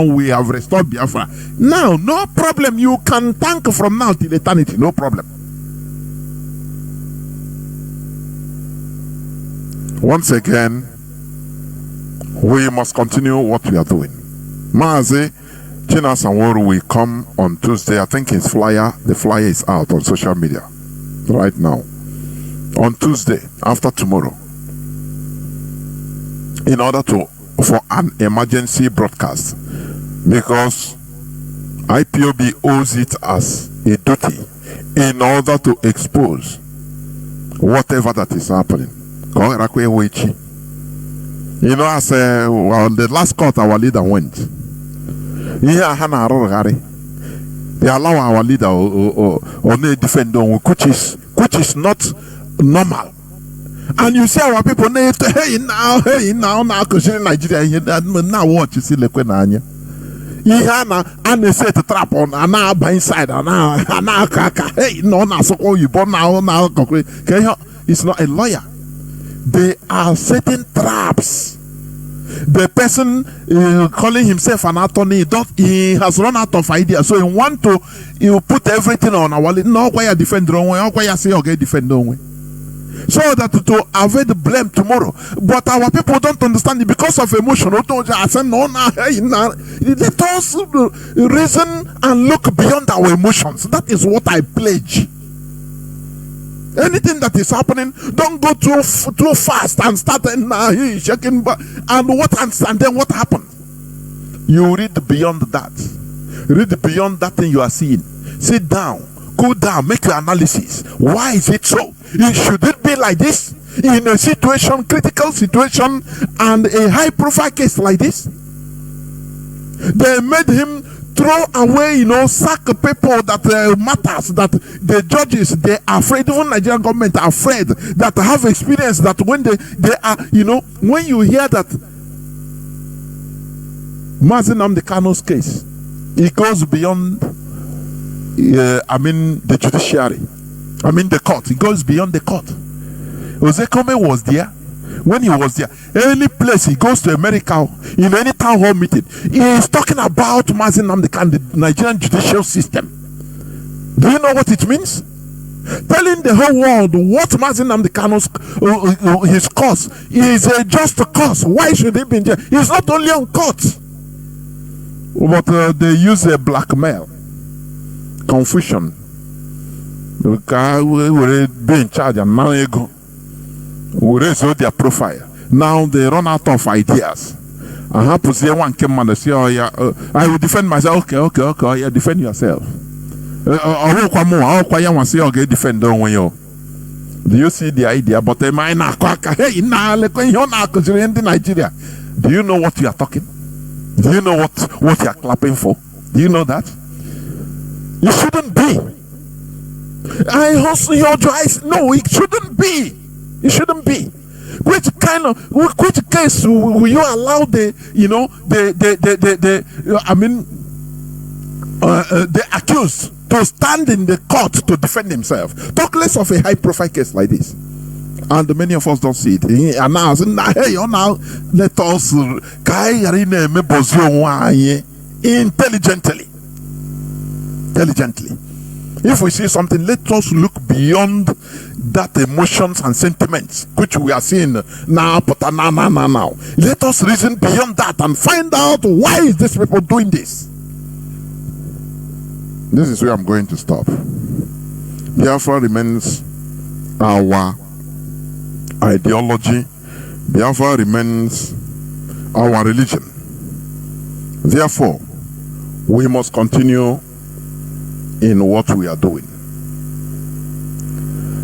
Speaker 1: we have restored Biafra. Now, no problem. You can thank from now till eternity. No problem. Once again, we must continue what we are doing. Mazi Chinedu will come on Tuesday. I think the flyer is out on social media right now. On Tuesday, after tomorrow, in order for an emergency broadcast, because IPOB owes it as a duty in order to expose whatever that is happening. As the last court our leader went. They allow our leader or defend which is not normal. And you see our people hey now because Nigeria now what you see and they set a trap on and now by inside and now hey no so you born now it's not a lawyer. They are setting traps. The person calling himself an attorney, he has run out of ideas. So you put everything on our list. No, why you defend wrong way? Why you say okay defend wrong way? So that to avoid the blame tomorrow. But our people don't understand it because of emotion. Let us reason and look beyond our emotions. That is what I pledge. Anything that is happening, don't go too fast and start shaking. And then what happened? You read beyond that. Read beyond that thing you are seeing. Sit down, cool down, make your analysis. Why is it so? Should it be like this in a situation, critical situation, and a high-profile case like this? They made him throw away, sack people that matters, that the judges, they are afraid, even Nigerian government are afraid, that have experience, that when they are, when you hear that Mazi Nnamdi Kanu's case, it goes beyond, the judiciary, the court, it goes beyond the court. Ozekome was there. When he was there, any place he goes to America, in any town hall meeting, he is talking about Mazi Nnamdi Kanu, the Nigerian judicial system. Do you know what it means? Telling the whole world what Mazi Nnamdi Kanu's his cause is a just cause. Why should he be in jail? He's not only on court, but they use a blackmail, confusion. The guy will be in charge and now you go. We raise their profile. Now they run out of ideas. I have to say one came and say, oh yeah, I will defend myself. Okay, yeah, defend yourself. Do you see the idea? But Nigeria. Do you know what you are talking? Do you know what you are clapping for? Do you know that? You shouldn't be. I hustle your eyes. No, it shouldn't be. It shouldn't be. Which case will you allow the accused to stand in the court to defend himself? Talk less of a high profile case like this. And many of us don't see it. And now, let us intelligently. If we see something, let us look beyond that emotions and sentiments which we are seeing now. Let us reason beyond that and find out why is these people doing this. This is where I'm going to stop. Biafra remains our ideology. Biafra remains our religion. Therefore, we must continue in what we are doing.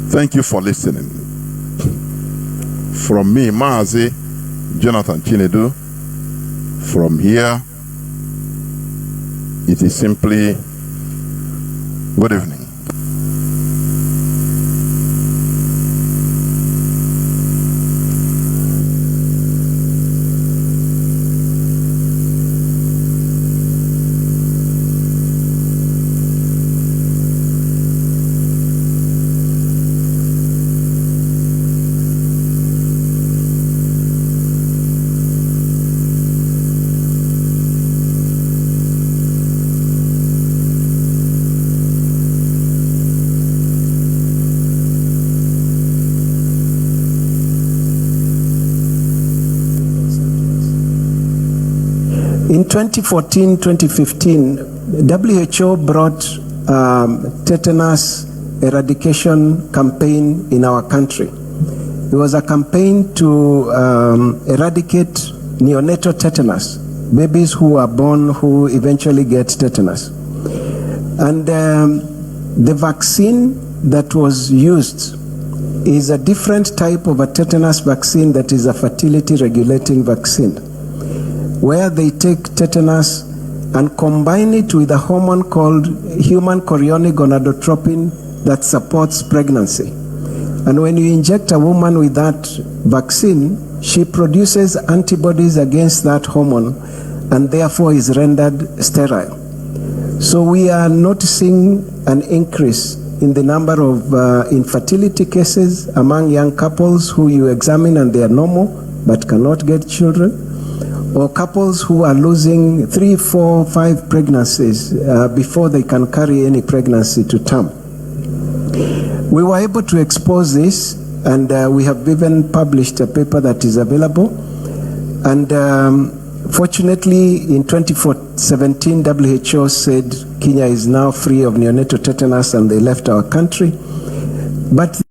Speaker 1: Thank you for listening. From me, Mazi, Jonathan Chinedu, from here, it is simply good evening.
Speaker 17: In 2014-2015, WHO brought tetanus eradication campaign in our country. It was a campaign to eradicate neonatal tetanus, babies who are born who eventually get tetanus. And the vaccine that was used is a different type of a tetanus vaccine that is a fertility regulating vaccine, where they take tetanus and combine it with a hormone called human chorionic gonadotropin that supports pregnancy. And when you inject a woman with that vaccine, she produces antibodies against that hormone and therefore is rendered sterile. So we are noticing an increase in the number of infertility cases among young couples who you examine and they are normal but cannot get children, or couples who are losing 3, 4, 5 pregnancies before they can carry any pregnancy to term. We were able to expose this, and we have even published a paper that is available. And fortunately, in 2017, WHO said Kenya is now free of neonatal tetanus, and they left our country. But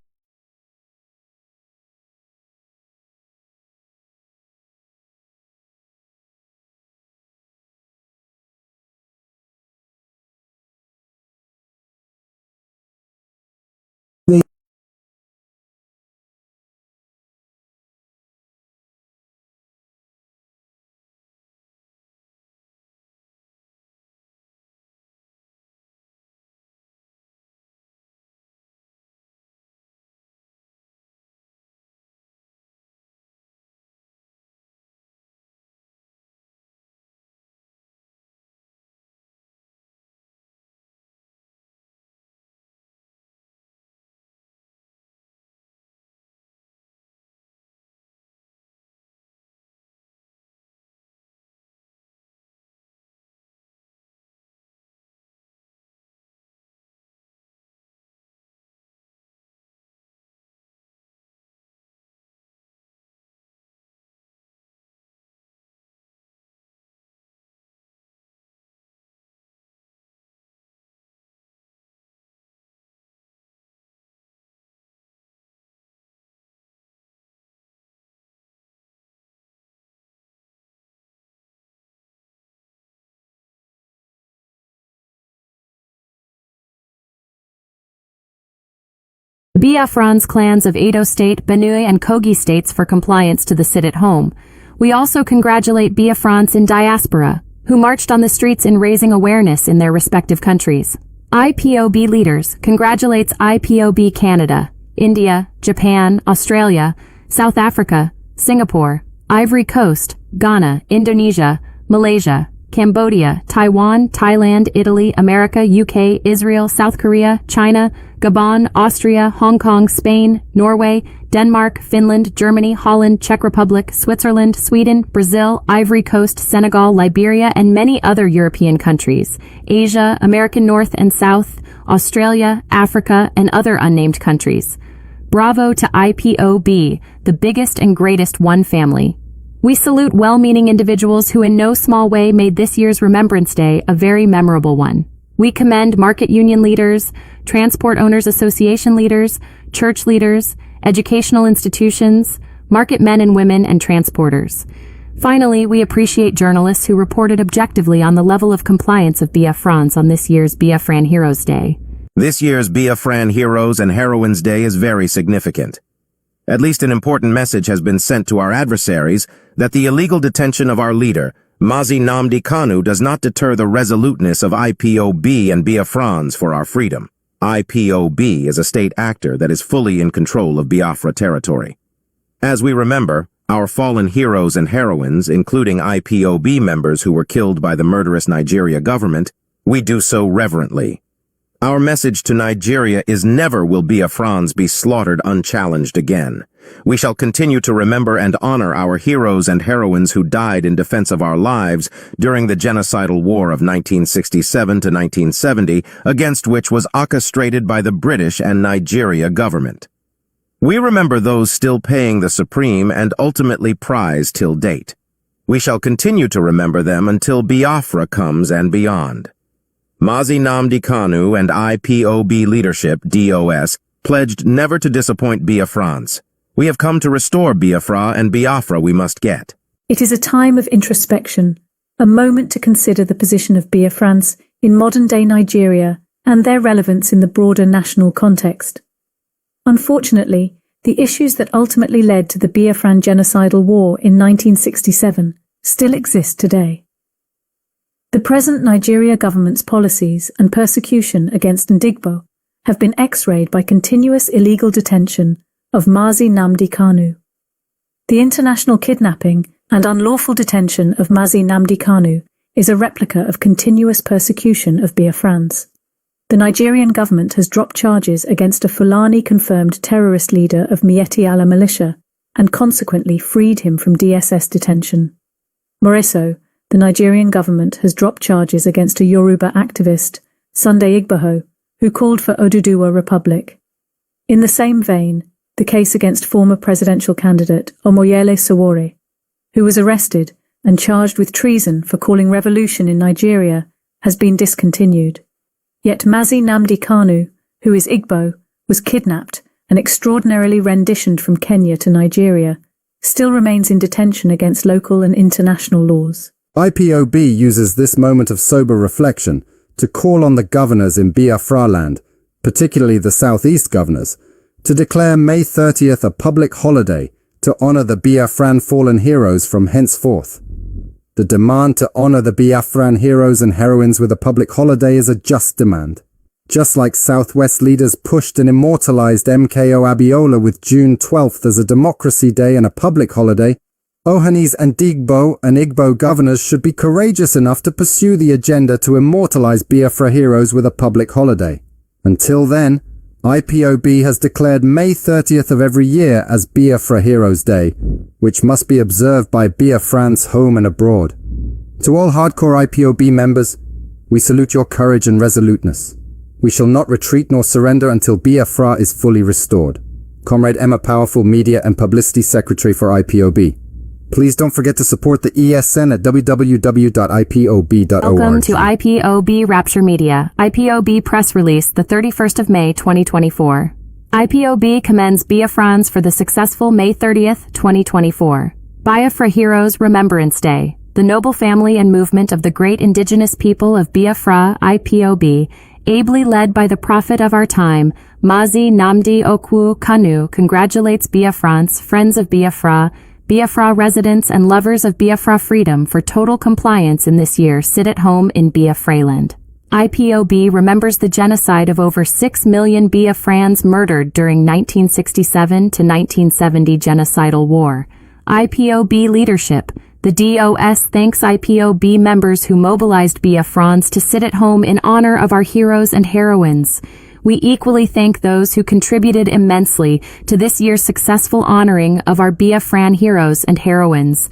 Speaker 18: Biafrans clans of Edo State, Benue and Kogi states for compliance to the sit-at-home. We also congratulate Biafrans in diaspora, who marched on the streets in raising awareness in their respective countries. IPOB leaders congratulates IPOB Canada, India, Japan, Australia, South Africa, Singapore, Ivory Coast, Ghana, Indonesia, Malaysia, Cambodia, Taiwan, Thailand, Italy, America, UK, Israel, South Korea, China, Gabon, Austria, Hong Kong, Spain, Norway, Denmark, Finland, Germany, Holland, Czech Republic, Switzerland, Sweden, Brazil, Ivory Coast, Senegal, Liberia, and many other European countries, Asia, American North and South, Australia, Africa, and other unnamed countries. Bravo to IPOB, the biggest and greatest one family. We salute well-meaning individuals who in no small way made this year's Remembrance Day a very memorable one. We commend market union leaders, transport owners association leaders, church leaders, educational institutions, market men and women, and transporters. Finally, we appreciate journalists who reported objectively on the level of compliance of Biafrans on this year's Biafran Heroes Day.
Speaker 3: This year's Biafran Heroes and Heroines Day is very significant. At least an important message has been sent to our adversaries that the illegal detention of our leader, Mazi Nnamdi Kanu, does not deter the resoluteness of IPOB and Biafrans for our freedom. IPOB is a state actor that is fully in control of Biafra territory. As we remember, our fallen heroes and heroines, including IPOB members who were killed by the murderous Nigeria government, we do so reverently. Our message to Nigeria is never will Biafrans be slaughtered unchallenged again. We shall continue to remember and honor our heroes and heroines who died in defense of our lives during the genocidal war of 1967 to 1970, against which was orchestrated by the British and Nigeria government. We remember those still paying the supreme and ultimately prize till date. We shall continue to remember them until Biafra comes and beyond. Mazi Nnamdi Kanu and IPOB leadership, DOS, pledged never to disappoint Biafrans. We have come to restore Biafra, and Biafra we must get.
Speaker 19: It is a time of introspection, a moment to consider the position of Biafrans in modern-day Nigeria and their relevance in the broader national context. Unfortunately, the issues that ultimately led to the Biafran genocidal war in 1967 still exist today. The present Nigeria government's policies and persecution against Ndigbo have been x-rayed by continuous illegal detention of Mazi Nnamdi Kanu. The international kidnapping and unlawful detention of Mazi Nnamdi Kanu is a replica of continuous persecution of Biafrans. The Nigerian government has dropped charges against a Fulani-confirmed terrorist leader of Miyetti Allah militia and consequently freed him from DSS detention. Moreso, the Nigerian government has dropped charges against a Yoruba activist, Sunday Igboho, who called for Oduduwa Republic. In the same vein, the case against former presidential candidate Omoyele Sowore, who was arrested and charged with treason for calling revolution in Nigeria, has been discontinued. Yet Mazi Nnamdi Kanu, who is Igbo, was kidnapped and extraordinarily renditioned from Kenya to Nigeria, still remains in detention against local and international laws.
Speaker 20: IPOB uses this moment of sober reflection to call on the governors in Biafra land, particularly the southeast governors, to declare May 30th a public holiday to honor the Biafran fallen heroes from henceforth. The demand to honor the Biafran heroes and heroines with a public holiday is a just demand. Just like Southwest leaders pushed and immortalized MKO Abiola with June 12th as a democracy day and a public holiday, Ohanis and Ndigbo and Igbo governors should be courageous enough to pursue the agenda to immortalize Biafra heroes with a public holiday. Until then, IPOB has declared May 30th of every year as Biafra Heroes Day, which must be observed by Biafrans home and abroad. To all hardcore IPOB members, we salute your courage and resoluteness. We shall not retreat nor surrender until Biafra is fully restored. Comrade Emma Powerful, Media and Publicity Secretary for IPOB. Please don't forget to support the ESN at www.ipob.org.
Speaker 18: Welcome to IPOB Rapture Media, IPOB press release the 31st of May 2024. IPOB commends Biafrans for the successful May 30th, 2024. Biafra Heroes Remembrance Day. The noble family and movement of the great indigenous people of Biafra, IPOB, ably led by the prophet of our time, Mazi Nnamdi Kanu, congratulates Biafrans, friends of Biafra, Biafra residents and lovers of Biafra freedom for total compliance in this year sit at home in Biafraland. IPOB remembers the genocide of over 6 million Biafrans murdered during 1967 to 1970 genocidal war. IPOB leadership. The DOS thanks IPOB members who mobilized Biafrans to sit at home in honor of our heroes and heroines. We equally thank those who contributed immensely to this year's successful honoring of our Biafran heroes and heroines.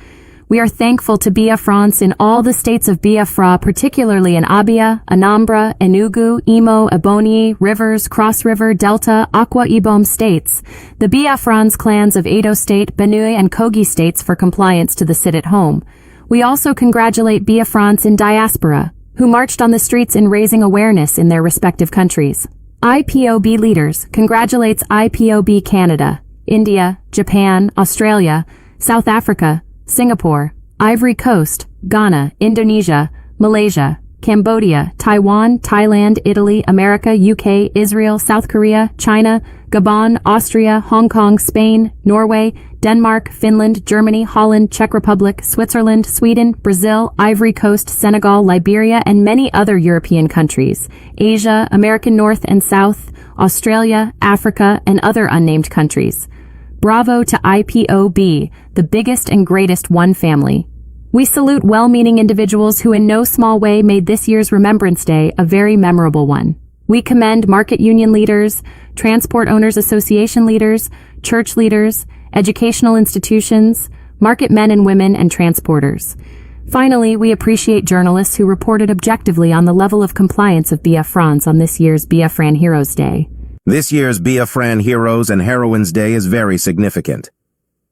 Speaker 18: We are thankful to Biafrans in all the states of Biafra, particularly in Abia, Anambra, Enugu, Imo, Ebonyi, Rivers, Cross River, Delta, Akwa Ibom states, the Biafrans clans of Edo State, Benue, and Kogi states for compliance to the sit at home. We also congratulate Biafrans in diaspora, who marched on the streets in raising awareness in their respective countries. IPOB leaders congratulates IPOB Canada, India, Japan, Australia, South Africa, Singapore, Ivory Coast, Ghana, Indonesia, Malaysia, Cambodia, Taiwan, Thailand, Italy, America, UK, Israel, South Korea, China, Gabon, Austria, Hong Kong, Spain, Norway, Denmark, Finland, Germany, Holland, Czech Republic, Switzerland, Sweden, Brazil, Ivory Coast, Senegal, Liberia, and many other European countries, Asia, American North and South, Australia, Africa, and other unnamed countries. Bravo to IPOB, the biggest and greatest one family. We salute well-meaning individuals who in no small way made this year's Remembrance Day a very memorable one. We commend market union leaders, transport owners association leaders, church leaders, educational institutions, market men and women, and transporters. Finally, we appreciate journalists who reported objectively on the level of compliance of Biafrans on this year's Biafran Heroes Day.
Speaker 3: This year's Biafran Heroes and Heroines Day is very significant.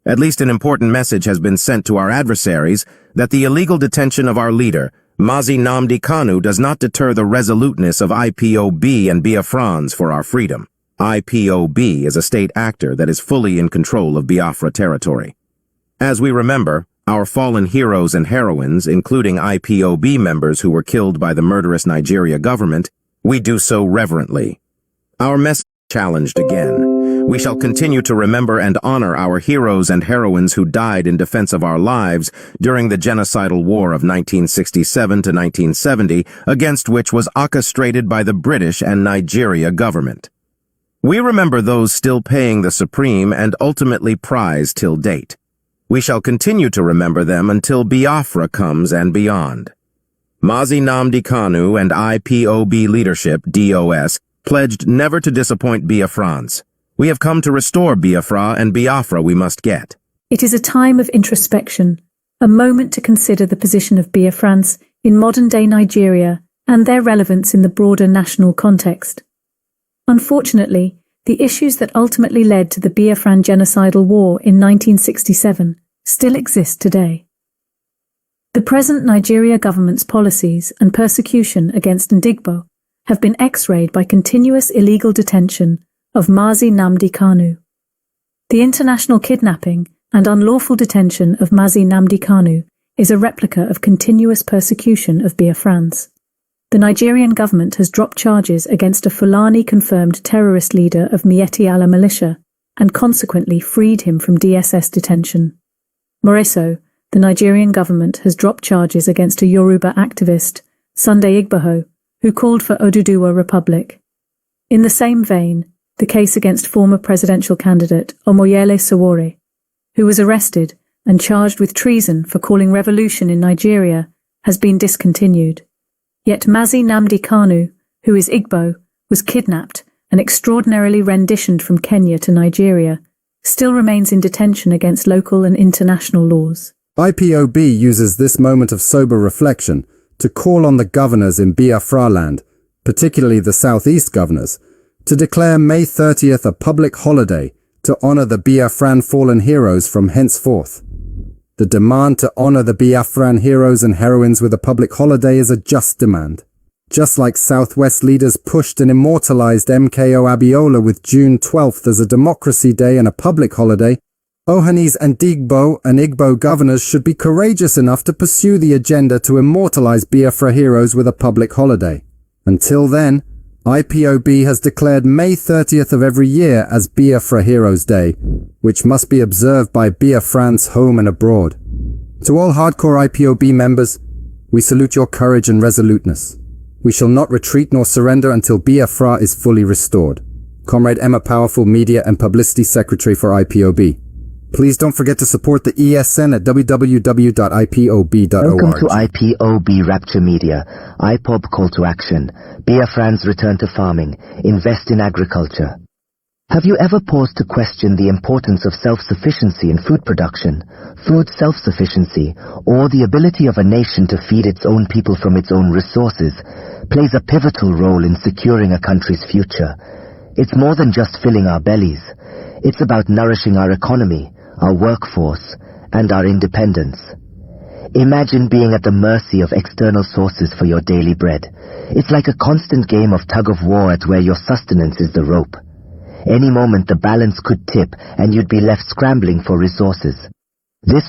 Speaker 3: At least an important message has been sent to our adversaries that the illegal detention of our leader, Mazi Nnamdi Kanu, does not deter the resoluteness of IPOB and Biafrans for our freedom. IPOB is a state actor that is fully in control of Biafra territory. As we remember, our fallen heroes and heroines, including IPOB members who were killed by the murderous Nigeria government, we do so reverently. Our message challenged again. We shall continue to remember and honor our heroes and heroines who died in defense of our lives during the genocidal war of 1967 to 1970, against which was orchestrated by the British and Nigeria government. We remember those still paying the supreme and ultimately prize till date. We shall continue to remember them until Biafra comes and beyond. Mazi Nnamdi Kanu and IPOB leadership, DOS, pledged never to disappoint Biafrans. We have come to restore Biafra, and Biafra we must get.
Speaker 19: It is a time of introspection, a moment to consider the position of Biafrans in modern-day Nigeria and their relevance in the broader national context. Unfortunately, the issues that ultimately led to the Biafran genocidal war in 1967 still exist today. The present Nigeria government's policies and persecution against Ndigbo have been x-rayed by continuous illegal detention of Mazi Nnamdi Kanu. The international kidnapping and unlawful detention of Mazi Nnamdi Kanu is a replica of continuous persecution of Biafrans. The Nigerian government has dropped charges against a Fulani-confirmed terrorist leader of Miyetti Allah militia and consequently freed him from DSS detention. Moreso, the Nigerian government has dropped charges against a Yoruba activist, Sunday Igboho, who called for Oduduwa Republic. In the same vein, the case against former presidential candidate Omoyele Sowore, who was arrested and charged with treason for calling revolution in Nigeria, has been discontinued. Yet Mazi Nnamdi Kanu, who is Igbo, was kidnapped and extraordinarily renditioned from Kenya to Nigeria, still remains in detention against local and international laws.
Speaker 20: IPOB uses this moment of sober reflection to call on the governors in Biafra land, particularly the southeast governors, to declare May 30th a public holiday to honor the Biafran fallen heroes from henceforth. The demand to honor the Biafran heroes and heroines with a public holiday is a just demand. Just like Southwest leaders pushed and immortalized MKO Abiola with June 12th as a democracy day and a public holiday, Ohani's and Ndigbo and Igbo governors should be courageous enough to pursue the agenda to immortalize Biafra heroes with a public holiday. Until then, IPOB has declared May 30th of every year as Biafra Heroes Day, which must be observed by Biafrans home and abroad. To all hardcore IPOB members, we salute your courage and resoluteness. We shall not retreat nor surrender until Biafra is fully restored. Comrade Emma Powerful, Media and Publicity Secretary for IPOB. Please don't forget to support the ESN at www.ipob.org.
Speaker 21: Welcome to IPOB Rapture Media, IPOB Call to Action, Biafrans Return to Farming, Invest in Agriculture. Have you ever paused to question the importance of self-sufficiency in food production, food self-sufficiency, or the ability of a nation to feed its own people from its own resources, plays a pivotal role in securing a country's future. It's more than just filling our bellies. It's about nourishing our economy, our workforce, and our independence. Imagine being at the mercy of external sources for your daily bread. It's like a constant game of tug-of-war at where your sustenance is the rope. Any moment the balance could tip and you'd be left scrambling for resources. This